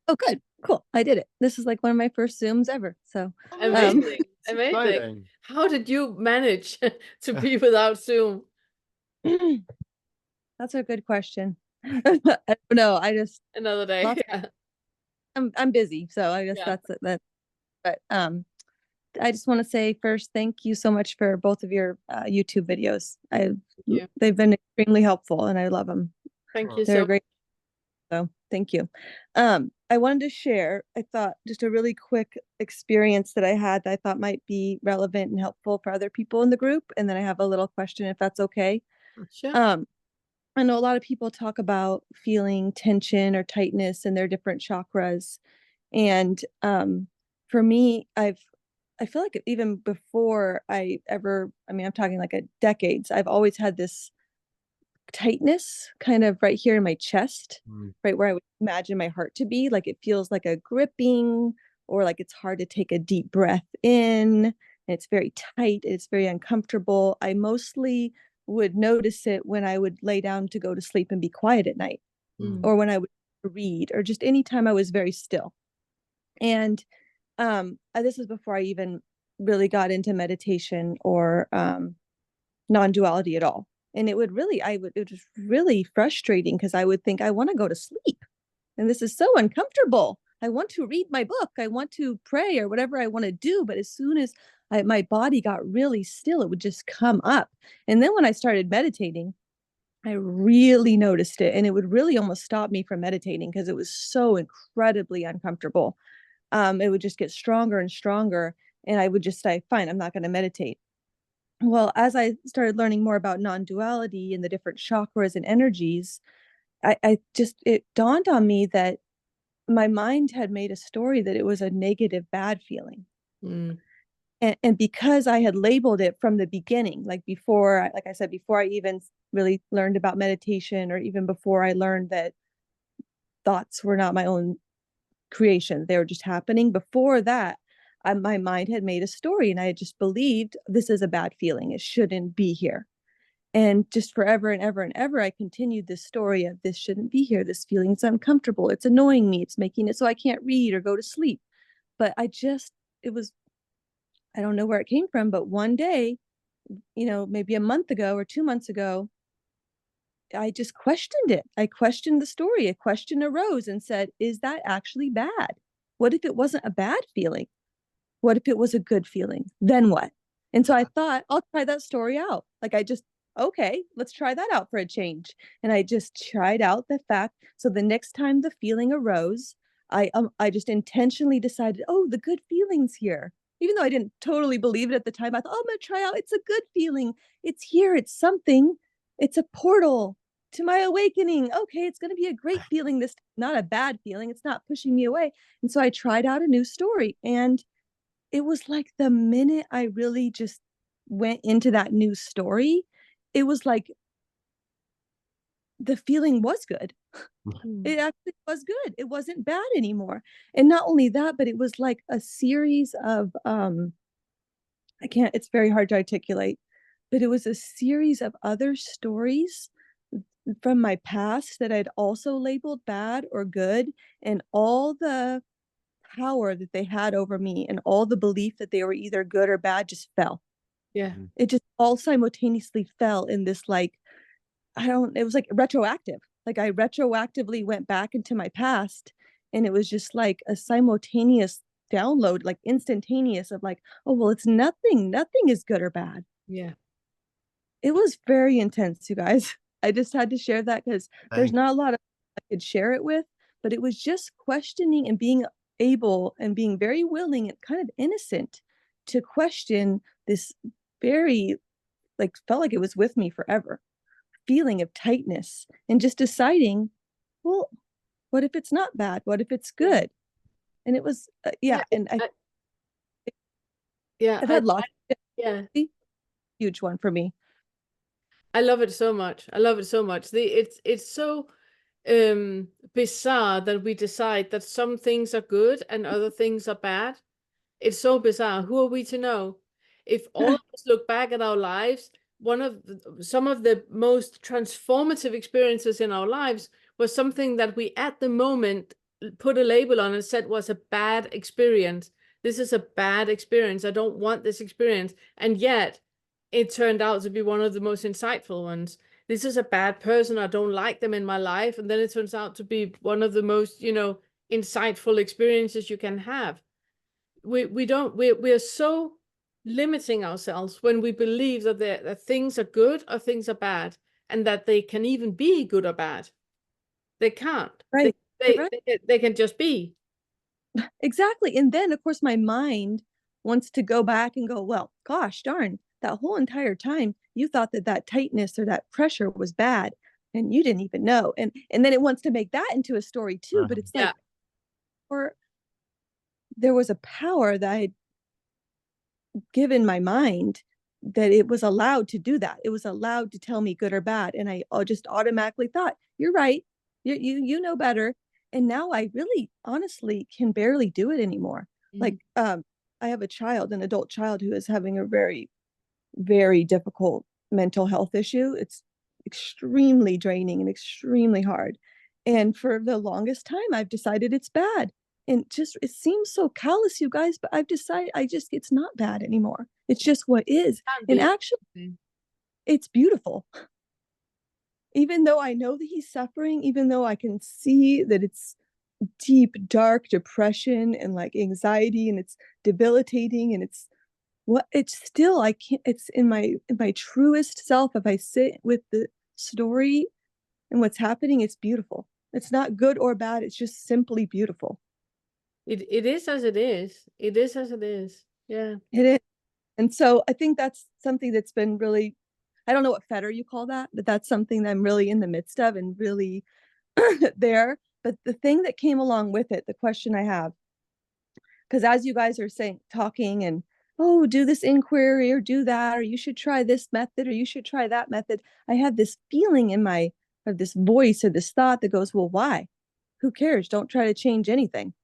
Oh, good. Cool. I did it. This is like one of my first Zooms ever. So Amazing. It's Amazing. exciting. How did you manage to be without Zoom? that's a good question. I don't know. I just Another day. Lots- Yeah. I'm busy, so I guess Yeah. that's that. But I just want to say first, thank you so much for both of your YouTube videos. you. They've been extremely helpful, and I love them. Thank you They're so great. So thank you. I wanted to share, I thought, just a really quick experience that I had that I thought might be relevant and helpful for other people in the group. And then I have a little question, if that's okay. Sure. I know a lot of people talk about feeling tension or tightness in their different chakras. And for me, I feel like even before I'm talking like decades, I've always had this tightness kind of right here in my chest, right where I would imagine my heart to be. Like it feels like a gripping, or like it's hard to take a deep breath in, and it's very tight, it's very uncomfortable. I mostly would notice it when I would lay down to go to sleep and be quiet at night, or when I would read, or just anytime I was very still. And this is before I even really got into meditation or non-duality at all. And it was really frustrating, because I would think, I want to go to sleep, and this is so uncomfortable. I want to read my book, I want to pray, or whatever I want to do. But as soon as my body got really still, it would just come up. And then when I started meditating, I really noticed it, and it would really almost stop me from meditating, because it was so incredibly uncomfortable. It would just get stronger and stronger, and I would just say, fine, I'm not going to meditate. Well, as I started learning more about non-duality and the different chakras and energies, it dawned on me that my mind had made a story that it was a negative, bad feeling. Mm. And because I had labeled it from the beginning, like I said, before I even really learned about meditation, or even before I learned that thoughts were not my own creation, they were just happening. Before that, my mind had made a story, and I had just believed this is a bad feeling. It shouldn't be here. And just forever and ever and ever, I continued this story of this shouldn't be here. This feeling is uncomfortable. It's annoying me. It's making it so I can't read or go to sleep. But it was, I don't know where it came from, but one day, maybe a month ago or 2 months ago, I just questioned it. I questioned the story. A question arose and said, is that actually bad? What if it wasn't a bad feeling? What if it was a good feeling? Then what? And so I thought, I'll try that story out. Okay, let's try that out for a change. And I just tried out the fact. So the next time the feeling arose, I just intentionally decided, oh, the good feeling's here. Even though I didn't totally believe it at the time, I thought, oh, I'm going to try out. It's a good feeling. It's here. It's something. It's a portal to my awakening. Okay, it's going to be a great feeling. This not a bad feeling. It's not pushing me away. And so I tried out a new story, and it was like the minute I really just went into that new story, it was like the feeling was good. It actually was good. It wasn't bad anymore. And not only that, but it was like a series of it's very hard to articulate, but it was a series of other stories from my past that I'd also labeled bad or good, and all the power that they had over me and all the belief that they were either good or bad just fell. Yeah. It just all simultaneously fell in this, like, it was like retroactive. Like I retroactively went back into my past, and it was just like a simultaneous download, like instantaneous, of like, oh, well, it's nothing is good or bad. Yeah. It was very intense, you guys. I just had to share that because there's not a lot of I could share it with, but it was just questioning and being able and being very willing and kind of innocent to question this very, like, felt like it was with me forever, feeling of tightness, and just deciding, well, what if it's not bad? What if it's good? And it was, and I've had lots. Yeah. Huge one for me. I love it so much. I love it so much. It's so bizarre that we decide that some things are good and other things are bad. It's so bizarre. Who are we to know? If all of us look back at our lives, some of the most transformative experiences in our lives was something that we at the moment put a label on and said was a bad experience. This is a bad experience. I don't want this experience. And yet it turned out to be one of the most insightful ones. This is a bad person. I don't like them in my life. And then it turns out to be one of the most, insightful experiences you can have. We're so limiting ourselves when we believe that things are good or things are bad, and that they can even be good or bad. They can't. Right. They can just be. Exactly. And then, of course, my mind wants to go back and go, well, gosh darn, that whole entire time you thought that tightness or that pressure was bad, and you didn't even know. And then it wants to make that into a story too. But it's like, or there was a power that I had given my mind, that it was allowed to do that. It was allowed to tell me good or bad. And I just automatically thought, you're right. You know better. And now I really honestly can barely do it anymore. Like, I have an adult child who is having a very, very difficult mental health issue. It's extremely draining and extremely hard. And for the longest time, I've decided it's bad. And just, it seems so callous, you guys, but I've decided it's not bad anymore. It's just what is. And actually, it's beautiful. Even though I know that he's suffering, even though I can see that it's deep, dark depression and like anxiety, and it's debilitating, and it's still, I can't, it's in my truest self. If I sit with the story and what's happening, it's beautiful. It's not good or bad. It's just simply beautiful. It is as it is. It is as it is. Yeah. It is. And so I think that's something that's been really, I don't know what fetter you call that, but that's something that I'm really in the midst of, and really there. But the thing that came along with it, the question I have, because as you guys are talking and, oh, do this inquiry or do that, or you should try this method or you should try that method, I had this feeling in or this voice or this thought that goes, well, why? Who cares? Don't try to change anything.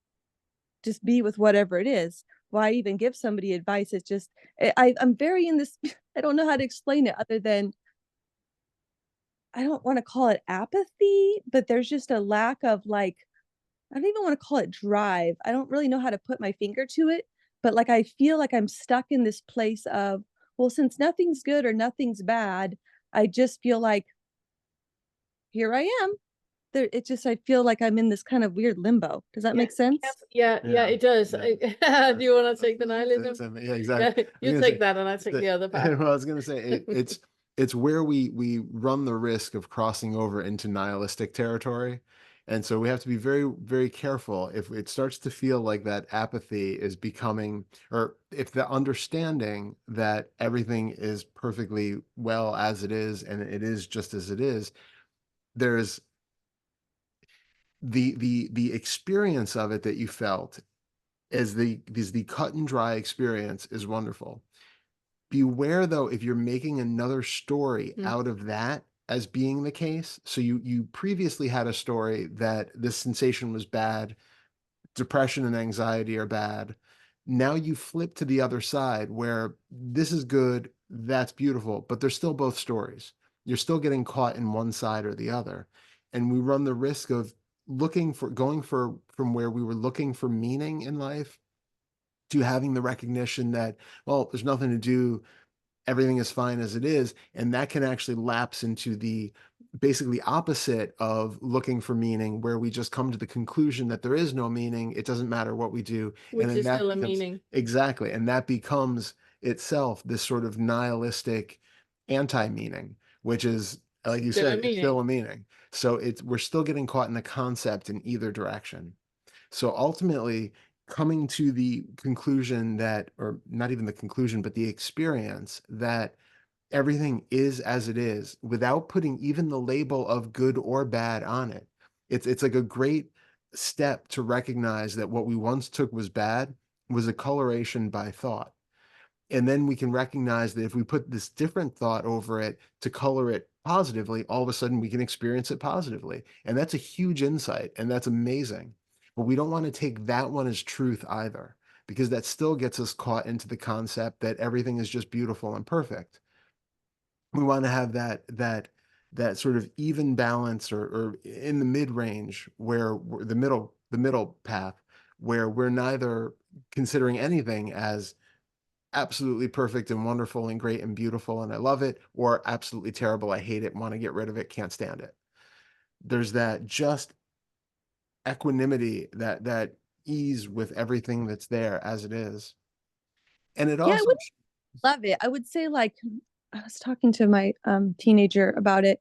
Just be with whatever it is. Why even give somebody advice? It's just, I'm very in this, I don't know how to explain it other than, I don't want to call it apathy, but there's just a lack of like, I don't even want to call it drive. I don't really know how to put my finger to it, but like I feel like I'm stuck in this place of, well, since nothing's good or nothing's bad, I just feel like here I am. I feel like I'm in this kind of weird limbo. Does that make sense? Yeah, it does. Yeah. Do you want to take the nihilism? Yeah, exactly. Yeah, you take that and I take the other part. Well, I was going to say it's where we run the risk of crossing over into nihilistic territory. And so we have to be very, very careful if it starts to feel like that apathy is becoming, or if the understanding that everything is perfectly well as it is, and it is just as it is, there's the experience of it that you felt as the cut and dry experience is wonderful. Beware though, if you're making another story out of that as being the case. So you previously had a story that this sensation was bad, depression and anxiety are bad. Now you flip to the other side where this is good, that's beautiful, but they're still both stories. You're still getting caught in one side or the other. And we run the risk of going from where we were looking for meaning in life to having the recognition that, well, there's nothing to do, everything is fine as it is. And that can actually lapse into the basically opposite of looking for meaning, where we just come to the conclusion that there is no meaning. It doesn't matter what we do. Which and then is that still a becomes, meaning. exactly. And that becomes itself this sort of nihilistic anti-meaning, which is, like you Still a said, it's still meaning. a meaning. So we're still getting caught in a concept in either direction. So ultimately, coming to the conclusion that, or not even the conclusion, but the experience that everything is as it is without putting even the label of good or bad on it. It's like a great step to recognize that what we once took was bad was a coloration by thought. And then we can recognize that if we put this different thought over it to color it positively, all of a sudden we can experience it positively. And that's a huge insight, and that's amazing. But we don't want to take that one as truth either, because that still gets us caught into the concept that everything is just beautiful and perfect. We want to have that sort of even balance, or in the mid range, where the middle path, where we're neither considering anything as absolutely perfect and wonderful and great and beautiful and I love it, or absolutely terrible, I hate it, want to get rid of it, can't stand it. There's that just equanimity, that ease with everything that's there as it is. And it Yeah, I also would love it. I would say, like, I was talking to my teenager about it,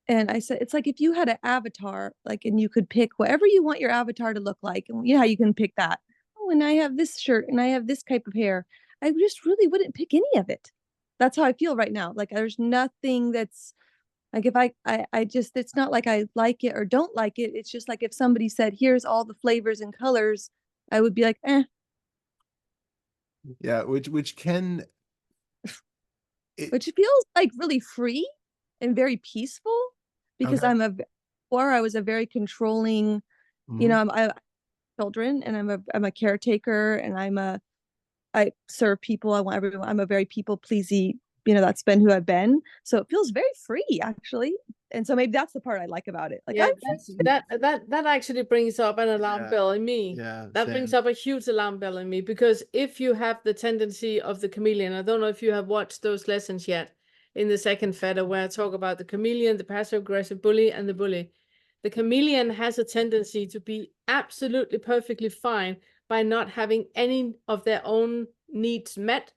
and I said, it's like if you had an avatar, like, and you could pick whatever you want your avatar to look like, and you know how you can pick that. Oh, and I have this shirt and I have this type of hair. I just really wouldn't pick any of it. That's how I feel right now. Like there's nothing that's like, if I just, it's not like I like it or don't like it. It's just like if somebody said, here's all the flavors and colors, I would be like, eh. yeah, which can Which feels like really free and very peaceful, because okay. I was a very controlling, you know, I children, and I'm a caretaker, and I serve people. I want everyone. I'm a very people pleasy. You know, that's been who I've been. So it feels very free, actually. And so maybe that's the part I like about it. Like, Yeah, I'm that actually brings up an alarm Yeah. bell in me. Yeah, That brings same. up a huge alarm bell in me, because if you have the tendency of the chameleon, I don't know if you have watched those lessons yet in the second Fetter, where I talk about the chameleon, the passive aggressive bully, and the bully. The chameleon has a tendency to be absolutely perfectly fine by not having any of their own needs met,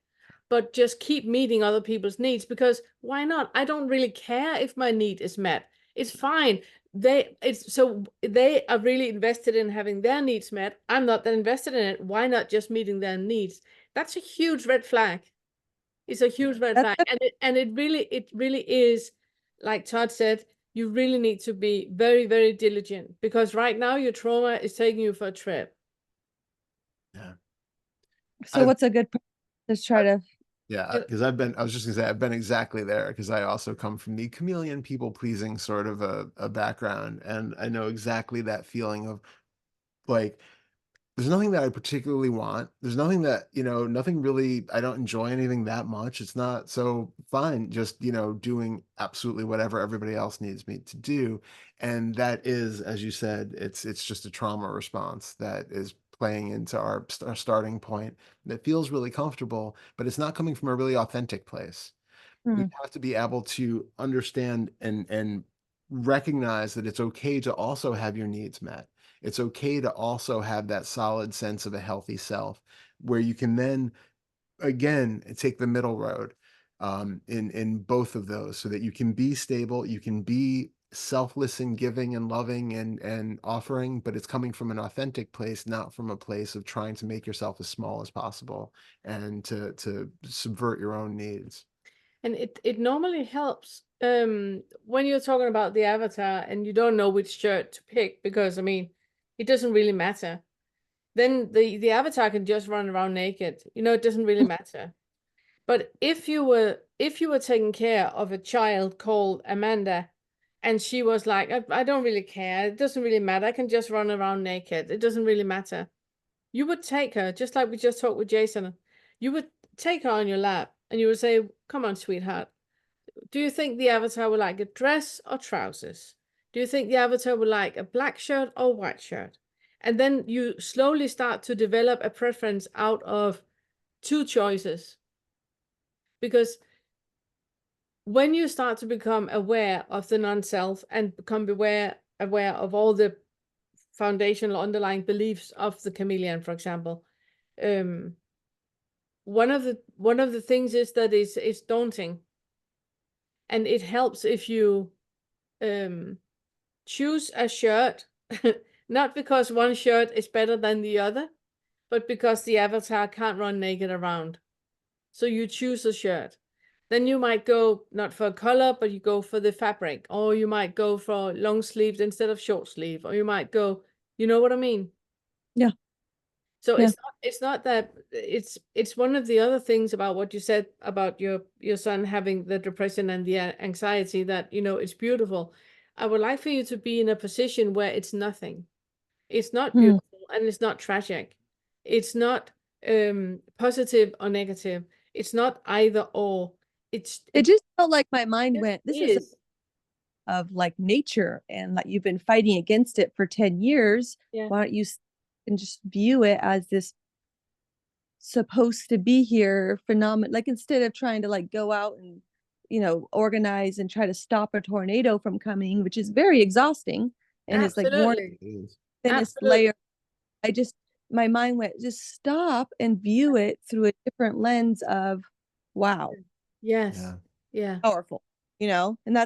but just keep meeting other people's needs, because why not? I don't really care if my need is met. It's fine. They are really invested in having their needs met. I'm not that invested in it. Why not just meeting their needs? That's a huge red flag. It's a huge red flag. And it really is, like Todd said, you really need to be very, very diligent, because right now your trauma is taking you for a trip. Yeah. So what's a good, just try to, Yeah, because I was just gonna say, I've been exactly there, because I also come from the chameleon people pleasing sort of a background. And I know exactly that feeling of like, there's nothing that I particularly want. There's nothing that, nothing really, I don't enjoy anything that much. It's not so fine, just, doing absolutely whatever everybody else needs me to do. And that is, as you said, it's just a trauma response that is playing into our starting point that feels really comfortable, but it's not coming from a really authentic place. We have to be able to understand and recognize that it's okay to also have your needs met. It's okay to also have that solid sense of a healthy self, where you can then again take the middle road in both of those, so that you can be stable, you can be selfless and giving and loving and offering, but it's coming from an authentic place, not from a place of trying to make yourself as small as possible and to subvert your own needs. And it normally helps when you're talking about the avatar and you don't know which shirt to pick, because I mean, it doesn't really matter. Then the avatar can just run around naked. It doesn't really matter. But if you were taking care of a child called Amanda, and she was like, I don't really care, it doesn't really matter, I can just run around naked, it doesn't really matter. You would take her, just like we just talked with Jason, you would take her on your lap and you would say, come on, sweetheart. Do you think the avatar would like a dress or trousers? Do you think the avatar would like a black shirt or white shirt? And then you slowly start to develop a preference out of two choices. Because when you start to become aware of the non-self and become aware of all the foundational underlying beliefs of the chameleon, for example, one of the things is that it's daunting. And it helps if you choose a shirt, not because one shirt is better than the other, but because the avatar can't run naked around. So you choose a shirt. Then you might go not for a color, but you go for the fabric, or you might go for long sleeves instead of short sleeve, or you might go, you know what I mean? Yeah. So Yeah. it's not that it's one of the other things about what you said about your son having the depression and the anxiety, that it's beautiful. I would like for you to be in a position where it's nothing. It's not beautiful and it's not tragic. It's not positive or negative. It's not either or. it just felt like my mind Yes, went, this it is of like nature, and like you've been fighting against it for 10 years. Yeah. Why don't you and just view it as this supposed to be here phenomenon, like instead of trying to like go out and organize and try to stop a tornado from coming, which is very exhausting and it's like more Absolutely. thinnest Absolutely. layer. My mind went, just stop and view it through a different lens of wow, Yes. Yeah. powerful, and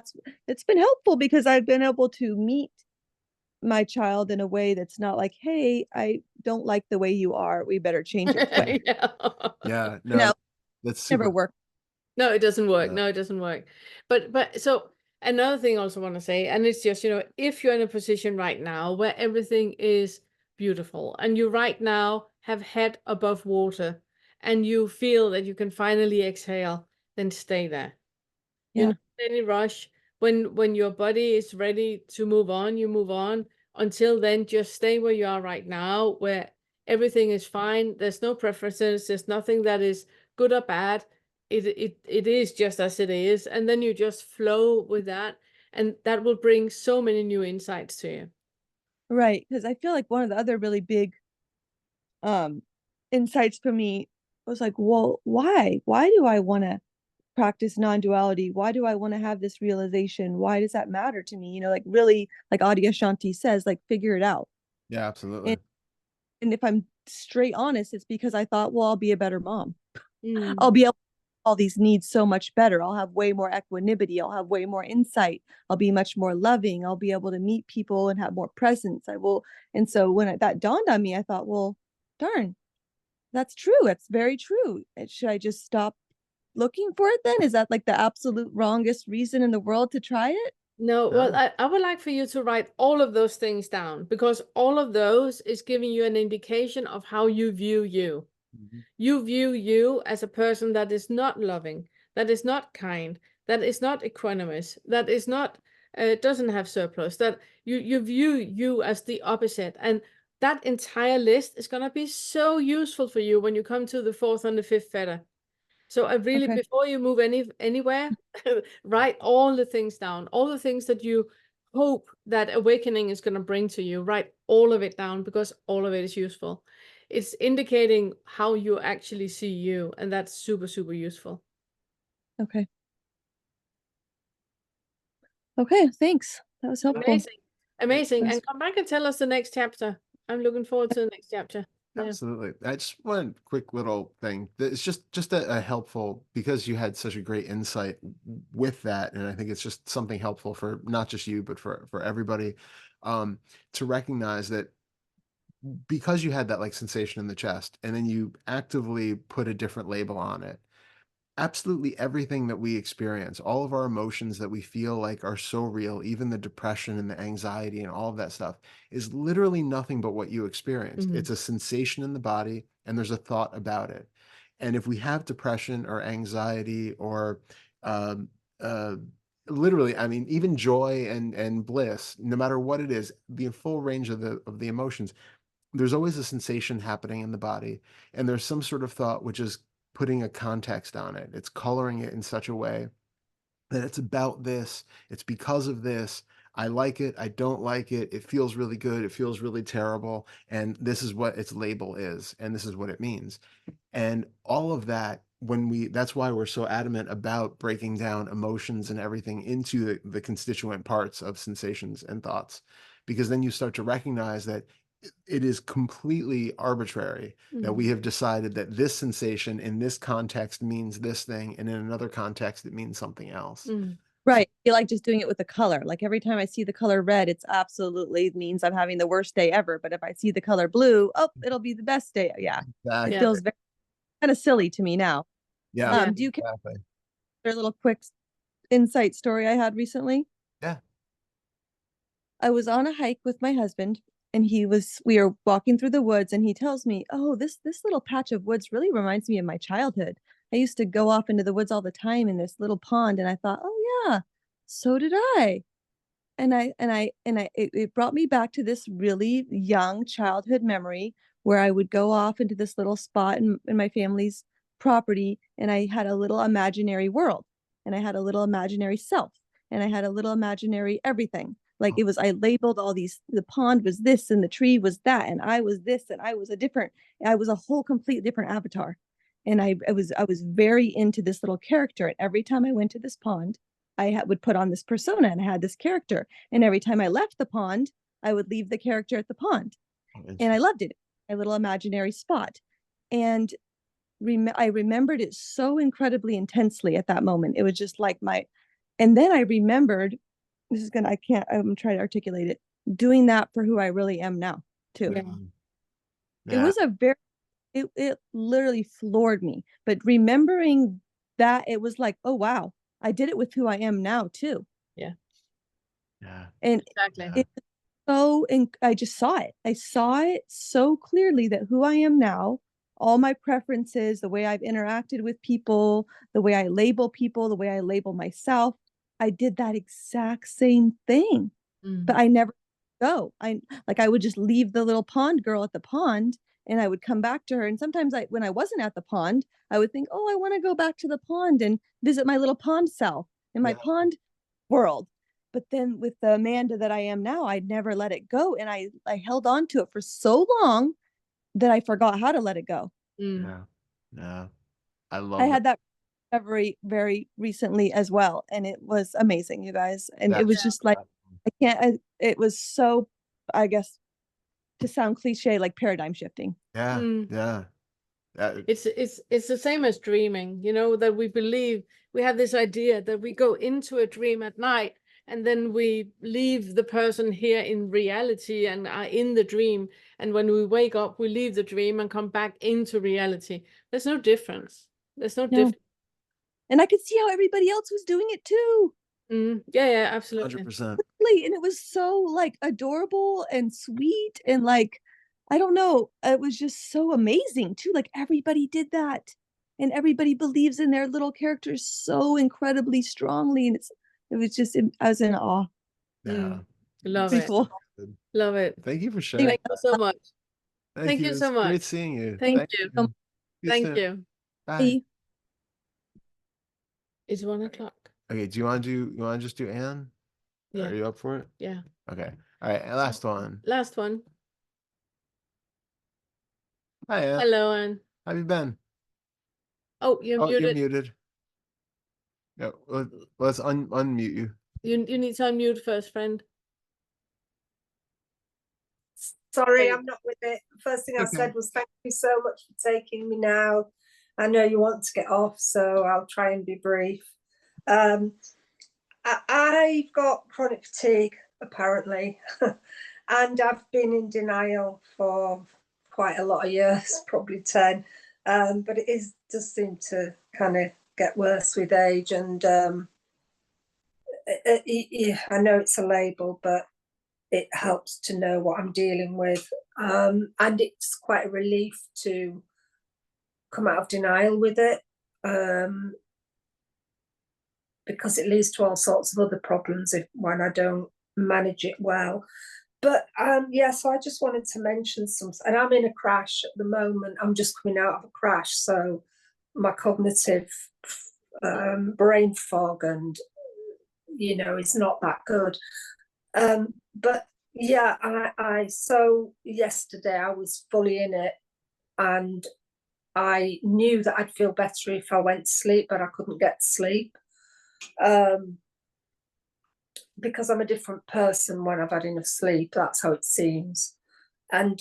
it's been helpful because I've been able to meet my child in a way that's not like, hey, I don't like the way you are, we better change it quick. Yeah. Yeah, no, that's Never super. worked. No, it doesn't work. Yeah. No, it doesn't work. But so another thing I also want to say, and it's just, if you're in a position right now where everything is beautiful and you right now have head above water and you feel that you can finally exhale, then stay there. You're Yeah. not in any rush. When your body is ready to move on, you move on. Until then, just stay where you are right now, where everything is fine. There's no preferences. There's nothing that is good or bad. It is just as it is. And then you just flow with that. And that will bring so many new insights to you. Right, because I feel like one of the other really big insights for me was like, well, why do I want to practice non-duality? Why do I want to have this realization? Why does that matter to me? Like really, like Adyashanti says, like figure it out. Yeah, absolutely. And if I'm straight honest, it's because I thought, well, I'll be a better mom. Mm. I'll be able to all these needs so much better. I'll have way more equanimity. I'll have way more insight. I'll be much more loving. I'll be able to meet people and have more presence. I will. And so when that dawned on me, I thought, well, darn, that's true. It's very true. Should I just stop looking for it then? Is that like the absolute wrongest reason in the world to try it? No, well, I would like for you to write all of those things down, because all of those is giving you an indication of how you view you. Mhm. You view you as a person that is not loving, that is not kind, that is not equanimous, that is not doesn't have surplus, that you view you as the opposite. And that entire list is going to be so useful for you when you come to the fourth and the fifth fetter. So I really, Okay. before you move anywhere, write all the things down, all the things that you hope that awakening is going to bring to you. Write all of it down, because all of it is useful. It's indicating how you actually see you, and that's super, super useful. Okay. Okay, thanks. That was helpful. Amazing. Amazing. Yes. And come back and tell us the next chapter. I'm looking forward to the next chapter. Yeah. Absolutely. I just one quick little thing. It's just a helpful, because you had such a great insight with that, and I think it's just something helpful for not just you, but for everybody, to recognize that because you had that like sensation in the chest, and then you actively put a different label on it. Absolutely everything that we experience, all of our emotions that we feel like are so real, even the depression and the anxiety and all of that stuff, is literally nothing but what you experienced. Mhm. It's a sensation in the body, and there's a thought about it. And if we have depression or anxiety or um, uh, literally, I mean, even joy and bliss, no matter what it is, the full range of the emotions, there's always a sensation happening in the body, and there's some sort of thought which is putting a context on it. It's coloring it in such a way that it's about this, it's because of this, I like it, I don't like it, it feels really good, it feels really terrible, and this is what its label is, and this is what it means. And all of that, that's why we're so adamant about breaking down emotions and everything into the constituent parts of sensations and thoughts, because then you start to recognize that it is completely arbitrary that we have decided that this sensation in this context means this thing, and in another context it means something else. Right. I feel like just doing it with the color. Like every time I see the color red, it's absolutely means I'm having the worst day ever. But if I see the color blue, oh, it'll be the best day. Yeah. Exactly. It feels very kind of silly to me now. Yeah. Do you care Exactly. a little quick insight story I had recently? Yeah. I was on a hike with my husband, and we were walking through the woods, and he tells me, "Oh, this little patch of woods really reminds me of my childhood. I used to go off into the woods all the time in this little pond." And I thought, "Oh yeah, so did I." It brought me back to this really young childhood memory where I would go off into this little spot in my family's property, and I had a little imaginary world, and I had a little imaginary self, and I had a little imaginary everything. Like it was, I labeled all these, the pond was this and the tree was that, and I was this and I was a whole complete different avatar. And I was very into this little character. And every time I went to this pond, would put on this persona and I had this character. And every time I left the pond, I would leave the character at the pond. And I loved it, a little imaginary spot. And I remembered it so incredibly intensely at that moment. It was just like and then I remembered, I'm trying to articulate it, doing that for who I really am now too. Yeah. It was it literally floored me. But remembering that, it was like, oh wow, I did it with who I am now too. Yeah. And exactly. I just saw it. I saw it so clearly that who I am now, all my preferences, the way I've interacted with people, the way I label people, the way I label myself, I did that exact same thing. But I never go. I would just leave the little pond girl at the pond, and I would come back to her. And sometimes when I wasn't at the pond, I would think, oh, I want to go back to the pond and visit my little pond self in my pond world. But then with the Amanda that I am now, I'd never let it go. And I held on to it for so long that I forgot how to let it go. Yeah. I love I had that recovery very recently as well. And it was amazing, you guys. And it was just like, it was so, I guess, to sound cliche, like paradigm shifting. Yeah. It's the same as dreaming, that we believe we have this idea that we go into a dream at night and then we leave the person here in reality and are in the dream. And when we wake up, we leave the dream and come back into reality. There's no difference. There's no difference. And I could see how everybody else was doing it too. Yeah, absolutely. 100%. And it was so like adorable and sweet and like, I don't know, it was just so amazing too. Like everybody did that, and everybody believes in their little characters so incredibly strongly, and it was just, I was in awe. Yeah. Love Pretty it. cool. Love it. Thank you for sharing. Thank you so much. Thank you It's so much. great seeing you. Thank you. See you Thank soon. you. Bye. It's 1 o'clock. Okay, do you want to just do Anne? Yeah. Are you up for it? Yeah. Okay. All right, and last one. Last one. Hi, Anne. Hello, Anne. How have you been? Oh, you're Oh, you're muted. muted. Yeah, let's unmute you. You need to unmute first, friend. Sorry, Hey. I'm not with it. First thing I Okay. said was thank you so much for taking me now. I know you want to get off, so I'll try and be brief. I've got chronic fatigue, apparently, and I've been in denial for quite a lot of years, probably 10. But it does seem to kind of get worse with age, and I know it's a label, but it helps to know what I'm dealing with. And it's quite a relief to come out of denial with it, because it leads to all sorts of other problems when I don't manage it well. But yeah, so I just wanted to mention something. And I'm in a crash at the moment. I'm just coming out of a crash, so my cognitive brain fog and it's not that good. But yeah, so yesterday I was fully in it, and I knew that I'd feel better if I went to sleep, but I couldn't get to sleep, because I'm a different person when I've had enough sleep. That's how it seems. And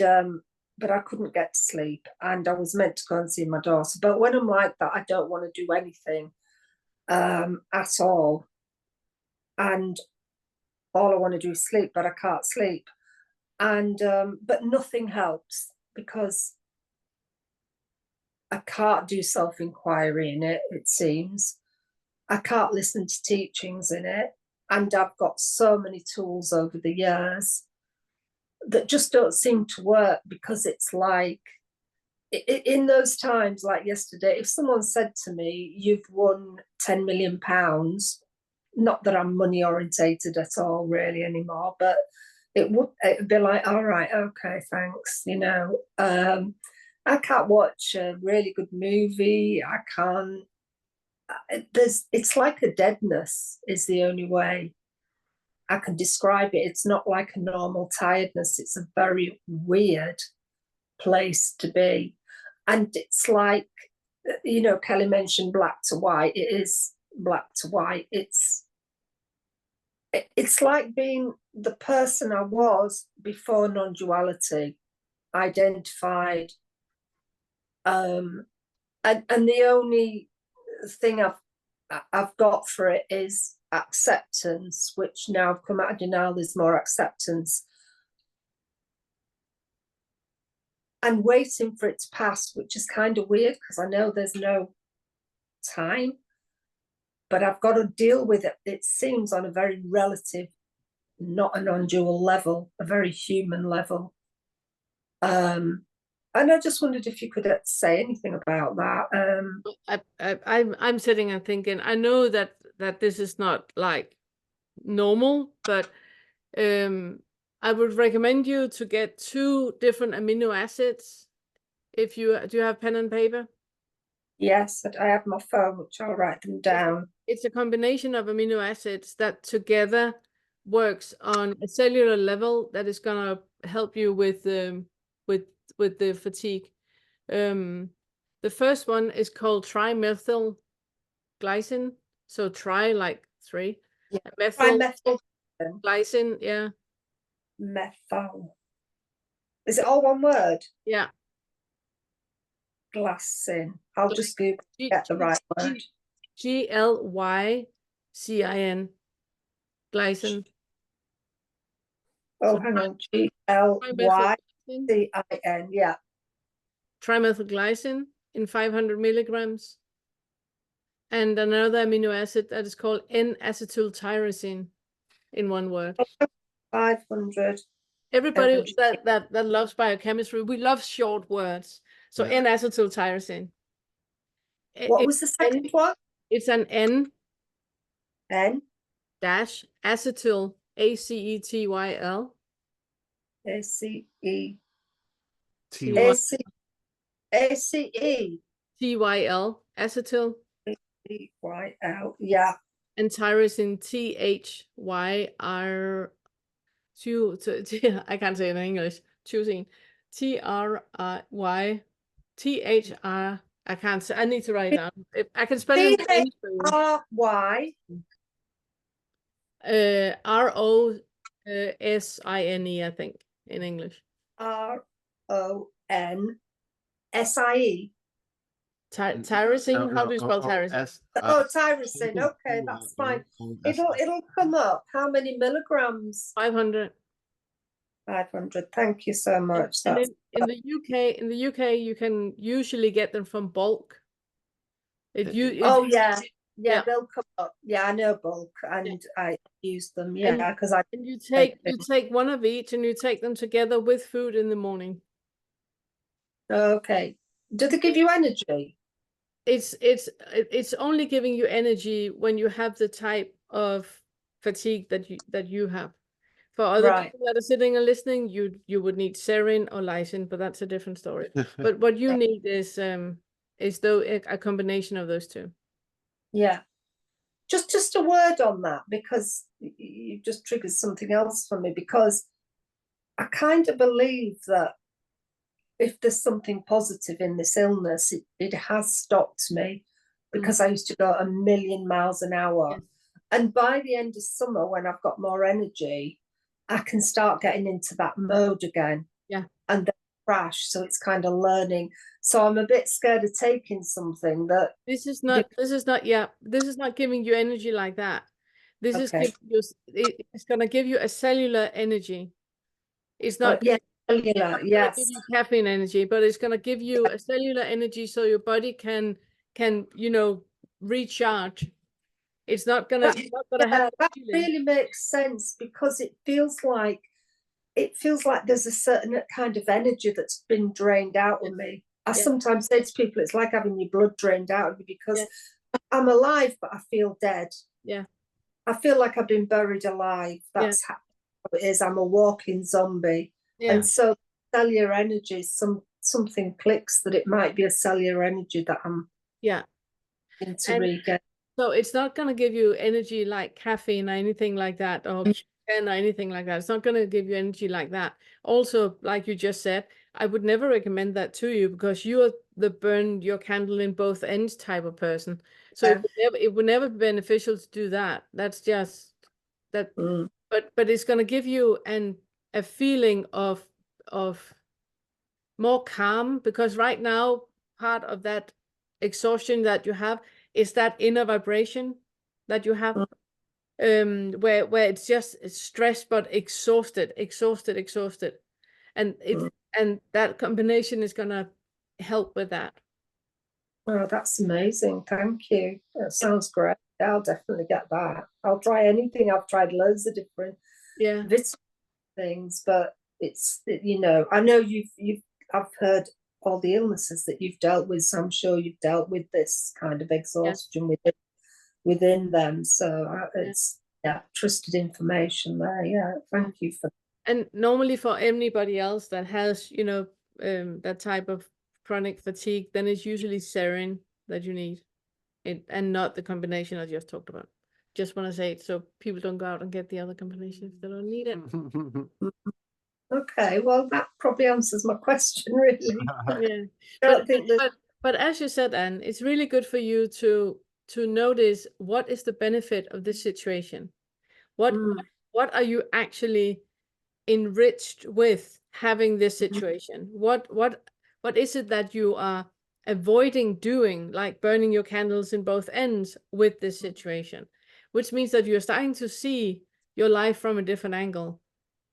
but I couldn't get to sleep, and I was meant to go and see my daughter. But when I'm like that, I don't want to do anything at all, and all I want to do is sleep, but I can't sleep. And but nothing helps, because I can't do self-inquiry in it, it seems. I can't listen to teachings in it. And I've got so many tools over the years that just don't seem to work, because it's like, in those times like yesterday, if someone said to me, you've won £10 million, not that I'm money orientated at all really anymore, but it'd be like, all right, okay, thanks. I can't watch a really good movie. I can't. It's like a deadness is the only way I can describe it. It's not like a normal tiredness. It's a very weird place to be. And it's like, Kelly mentioned black to white. It is black to white. It's like being the person I was before non-duality, identified. And the only thing I've got for it is acceptance, which now I've come out of denial, there's more acceptance. And waiting for it to pass, which is kind of weird, because I know there's no time, but I've got to deal with it. It seems on a very relative, not a non-dual level, a very human level. And I just wondered if you could say anything about that. I'm sitting and thinking, I know that this is not like normal, but I would recommend you to get 2 different amino acids. Do you have pen and paper? Yes, I have my phone, which I'll write them down. It's a combination of amino acids that together works on a cellular level that is gonna help you with the fatigue. The first one is called trimethyl glycine. So tri like 3. Yeah. Methyl glycine, yeah. Methyl. Is it all one word? Yeah. Glycine. I'll just Google get the right word. GLYCIN. Glycine. Oh, hang on. GLYCIN. Yeah. Trimethylglycine in 500 milligrams. and another amino acid that is called N-acetyltyrosine in one word. 500. Everybody energy. that loves biochemistry, we love short words. So Yeah. N-acetyltyrosine. What was the second one? It's an N N dash acetyl, ACETYL. ACE T AC ACE TYL, acetyl, EYL. Yeah. and tyrosine, THYR. I can't say it in English. Choosing TRYTHR. I can't say. I need to write it down. I can spell it in Spanish for you. RY ROSINE, I think, in English. RONSIE. Tyrosine. How do you spell tyrosine? Tyrosine. Okay, that's fine. It'll come up. How many milligrams? 500. 500. Thank you so much. And That's in the UK, you can usually get them from bulk. oh yeah. Yeah. Yeah, they'll come up. Yeah, I know bulk, and I use them. Yeah, because and you take one of each, and you take them together with food in the morning. Okay. Do they give you energy? It's only giving you energy when you have the type of fatigue that you have. For other people that are sitting and listening, you would need serine or lysine, but that's a different story. But what you need is though a combination of those two. Yeah. Just a word on that, because you just triggered something else for me, because I kind of believe that if there's something positive in this illness, it has stopped me, because I used to go a million miles an hour. Yes. And by the end of summer, when I've got more energy, I can start getting into that mode again. Yeah. And then crash. So it's kind of learning. So I'm a bit scared of taking something that This is not giving you energy like that. This is Okay. giving you, it's gonna give you a cellular energy. It's not yeah, cellular, it's not gonna yes. give you caffeine energy, but it's gonna give you a cellular energy so your body can recharge. It's not gonna That- it's not gonna Yeah, have the that feeling. really makes sense, because it feels like there's a certain kind of energy that's been drained out of me. I Yeah. sometimes say to people, it's like having your blood drained out of you, because I'm alive, but I feel dead. Yeah. I feel like I've been buried alive. That's how it is. I'm a walking zombie. Yeah. And so cellular energy, something clicks that it might be a cellular energy that I'm into regain. So it's not going to give you energy like caffeine or anything like that, or Q10 or anything like that. It's not going to give you energy like that. Also, like you just said, I would never recommend that to you, because you are the burn your candle in both ends type of person. So it would never be beneficial to do that. That's just that. But it's going to give you a feeling of more calm, because right now part of that exhaustion that you have is that inner vibration that you have, where it's just stressed but exhausted, and and that combination is gonna help with that. Oh, that's amazing. Thank you. That sounds great. I'll definitely get that. I'll try anything. I've tried loads of different things, but it's, I know I've heard all the illnesses that you've dealt with, so I'm sure you've dealt with this kind of exhaustion within them. So it's trusted information there. Yeah, thank you for that. And normally for anybody else that has that type of chronic fatigue, then it's usually serine that you need, and not the combination I just talked about. Just want to say it so people don't go out and get the other combinations if they don't need it. Okay, well, that probably answers my question, really. Yeah. But as you said, Anne, it's really good for you to notice what is the benefit of this situation. What are you actually enriched with having this situation? What is it that you are avoiding doing, like burning your candles in both ends with this situation? Which means that you're starting to see your life from a different angle.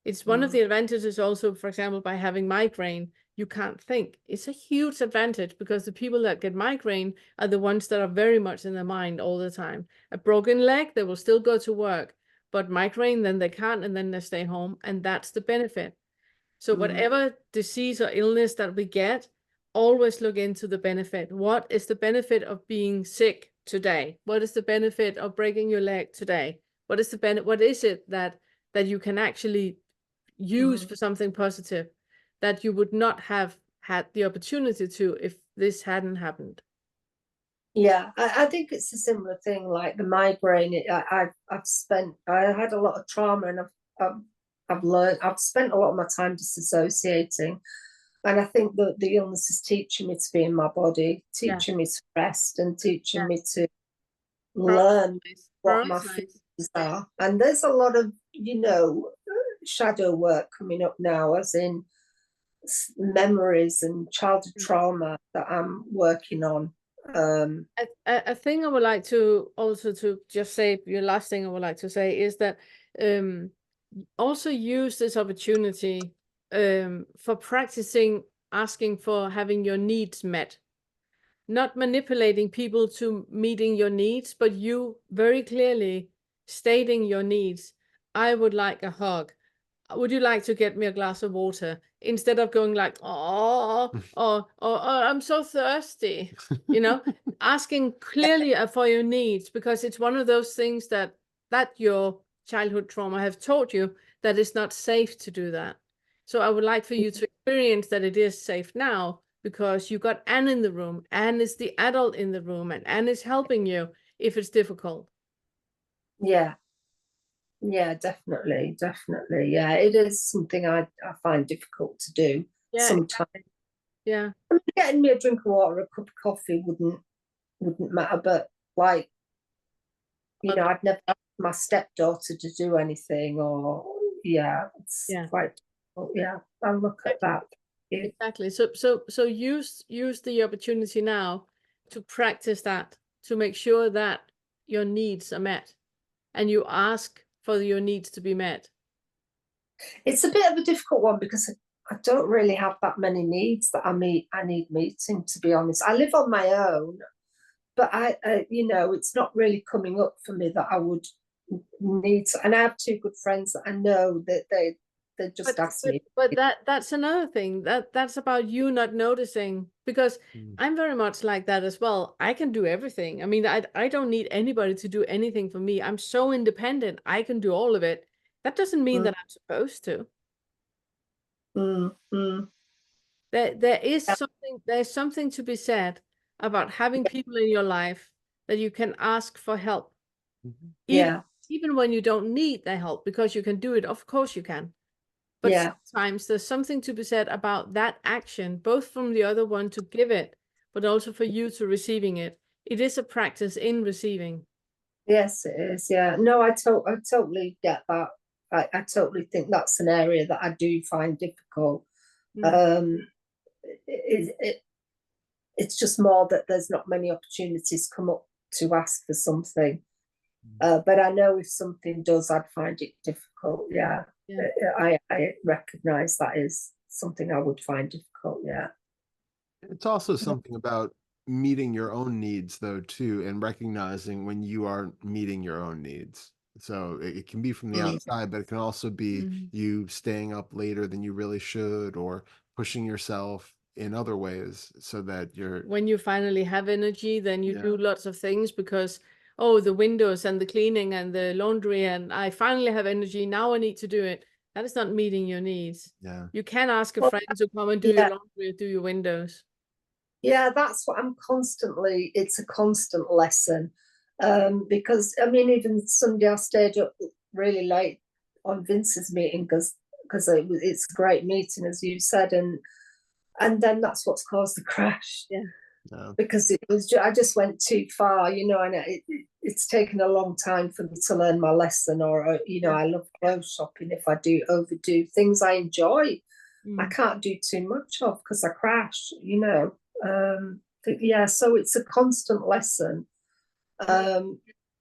It's one of the advantages also, for example, by having migraine, you can't think. It's a huge advantage because the people that get migraine are the ones that are very much in their mind all the time. A broken leg, they will still go to work, but migraine, then they can't, and then they stay home, and that's the benefit. So whatever disease or illness that we get, always look into the benefit. What is the benefit of being sick today? What is the benefit of breaking your leg today? What is the what is it that you can actually use for something positive that you would not have had the opportunity to if this hadn't happened? Yeah, I think it's a similar thing, like the migraine. I had a lot of trauma, and I've spent a lot of my time disassociating. And I think that the illness is teaching me to be in my body, teaching me to rest, and teaching me to learn what my feelings are. And there's a lot of, shadow work coming up now, as in memories and childhood trauma that I'm working on. A thing I would like to also to just say, your last thing I would like to say is that also use this opportunity for practicing asking for having your needs met. Not manipulating people to meeting your needs, but you very clearly stating your needs. I would like a hug. Would you like to get me a glass of water? Instead of going like, oh, I'm so thirsty, asking clearly for your needs, because it's one of those things that your childhood trauma have taught you that it's not safe to do that. So I would like for you to experience that it is safe now, because you got Anne in the room. Anne is the adult in the room, and Anne is helping you if it's difficult. Yeah. Yeah, definitely. Yeah, it is something I find difficult to do sometimes. Exactly. Yeah. Getting me a drink of water, a cup of coffee wouldn't matter, but like, I'd never asked my stepdaughter to do anything, or it's quite difficult. Yeah, I'll look at that. Exactly. So use the opportunity now to practice that, to make sure that your needs are met, and you ask for your needs to be met. It's a bit of a difficult one because I don't really have that many needs that I need meeting, to be honest. I live on my own, but I it's not really coming up for me that I would need to, and I have two good friends that I know that they just ask me. But that's another thing. That's about you not noticing, because I'm very much like that as well. I can do everything. I mean, I don't need anybody to do anything for me. I'm so independent. I can do all of it. That doesn't mean that I'm supposed to. There's something to be said about having people in your life that you can ask for help. Even when you don't need their help, because you can do it. Of course you can. But sometimes there's something to be said about that action, both from the other one to give it, but also for you to receiving it. It is a practice in receiving. Yes, it is. Yeah. No, I totally get that. I totally think that's an area that I do find difficult. It's just more that there's not many opportunities come up to ask for something. But I know if something does, I'd find it difficult. Yeah. I recognize that is something I would find difficult. Yeah. It's also something about meeting your own needs, though, too, and recognizing when you aren't meeting your own needs. So it can be from the outside, but it can also be you staying up later than you really should, or pushing yourself in other ways so that you're... When you finally have energy, then you do lots of things because, the windows and the cleaning and the laundry, and I finally have energy, now I need to do it. That is not meeting your needs. Yeah. You can ask a friend to come and do your laundry or do your windows. Yeah, that's what it's a constant lesson. Because, I mean, even Sunday I stayed up really late on Vince's meeting because it's a great meeting, as you said, and then that's what's caused the crash. Because I just went too far, and it's taken a long time for me to learn my lesson, or I love clothes shopping. If I do overdo things I enjoy, I can't do too much of because I crash, so it's a constant lesson. And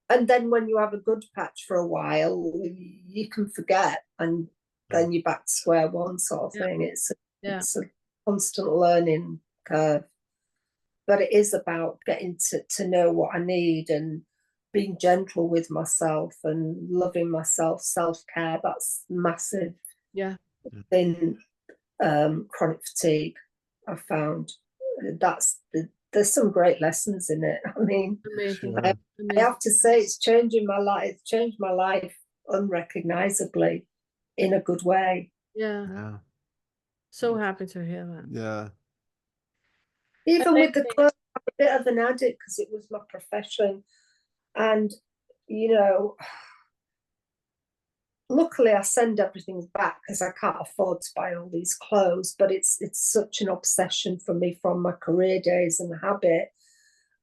then when you have a good patch for a while, you can forget, and then you're back to square one, sort of thing. It's a constant learning curve. But it is about getting to know what I need and being gentle with myself and loving myself, self-care. That's massive Yeah. in chronic fatigue. I found there's some great lessons in it. I mean, Amazing. Sure. I have to say it's changing my life. It's changed my life unrecognizably in a good way. Yeah. Yeah. So happy to hear that. Yeah. Even with the Amazing. clothes, I'm a bit of an addict because it was my profession. And, you know, luckily I send everything back because I can't afford to buy all these clothes, but it's such an obsession for me from my career days and habit.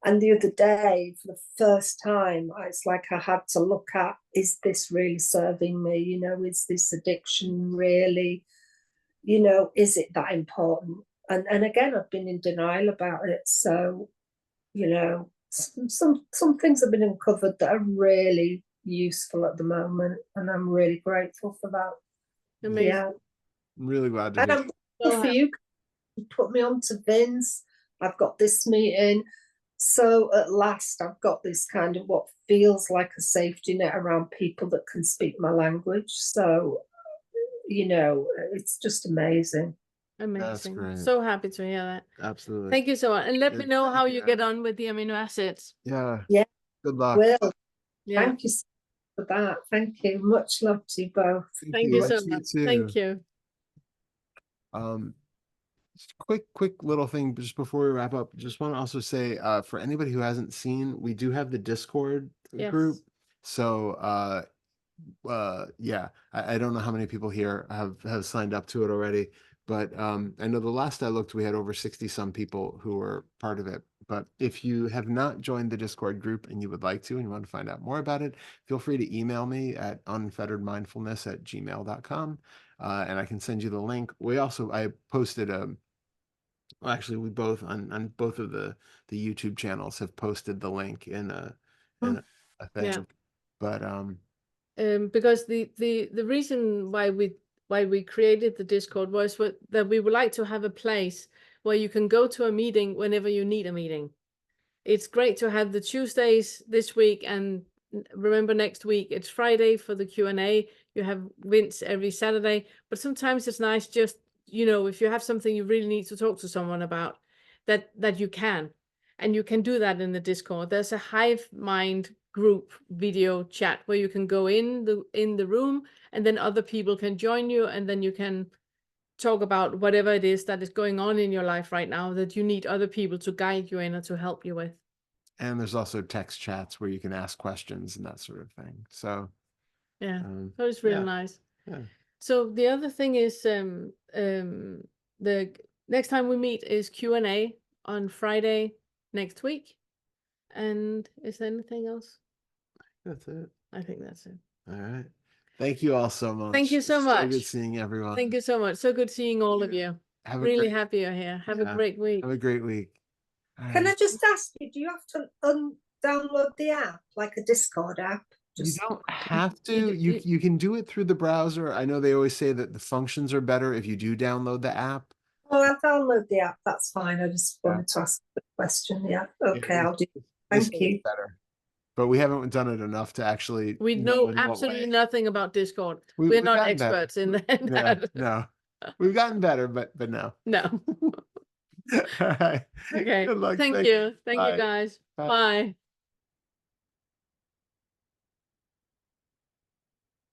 And the other day, for the first time, it's like I had to look at, is this really serving me? You know, is this addiction really, you know, is it that important? And again, I've been in denial about it. So, you know, some things have been uncovered that are really useful at the moment, and I'm really grateful for that. Amazing. Yeah, I'm really glad to and hear. I'm grateful for you. You put me on to Vince. I've got this meeting. So at last, I've got this kind of what feels like a safety net around people that can speak my language. So, you know, it's just amazing. Amazing. great. So happy to hear that. Absolutely. Thank you so much. And let me It- know how you yeah. get on with the amino acids. Yeah. Yeah. Good luck. Well, Yeah. thank you so much for that. Thank you. Much love to you both. Thank you so Much to much. too. Thank you. Just a quick little thing just before we wrap up. Just want to also say, for anybody who hasn't seen, we do have the Discord group. Yes. So, yeah, I don't know how many people here have signed up to it already, but I know the last I looked, we had over 60 some people who were part of it. But if you have not joined the Discord group and you would like to and you want to find out more about it, feel free to email me at unfetteredmindfulness@gmail.com, and I can send you the link. I posted well, actually, we both on both of the YouTube channels have posted the link in a thing. Yeah. But Because the reason why we created the Discord was that we would like to have a place where you can go to a meeting whenever you need a meeting. It's great to have the Tuesdays this week, and remember next week it's Friday for the Q&A. You have Vince every Saturday, but sometimes it's nice just, you know, if you have something you really need to talk to someone about, that you can, and you can do that in the Discord. There's a hive mind group video chat where you can go in the room, and then other people can join you, and then you can talk about whatever it is that is going on in your life right now that you need other people to guide you in or to help you with. and there's also text chats where you can ask questions and that sort of thing. So Yeah, that was really nice. Yeah. So the other thing is the next time we meet is Q&A on Friday next week. And is there anything else? That's it. I think that's it. All right. Thank you all so much. Thank you so So much. good seeing everyone. Thank you so much. So good seeing all of you. Really happy you're here. Have a great week. Have a great week. Can I just ask you, do you have to download the app, like a Discord app? You don't have to. You can do it through the browser. I know they always say that the functions are better if you do download the app. Oh, I'll download the app. That's fine. I just wanted to ask the question. Yeah. Okay, I'll do. Thank you. Better. But we haven't done it enough to actually. We know absolutely nothing about Discord. We're not experts in that. No, we've gotten better, but no. No. All right. Okay. Good luck. Thank you. Thank you, guys. Bye.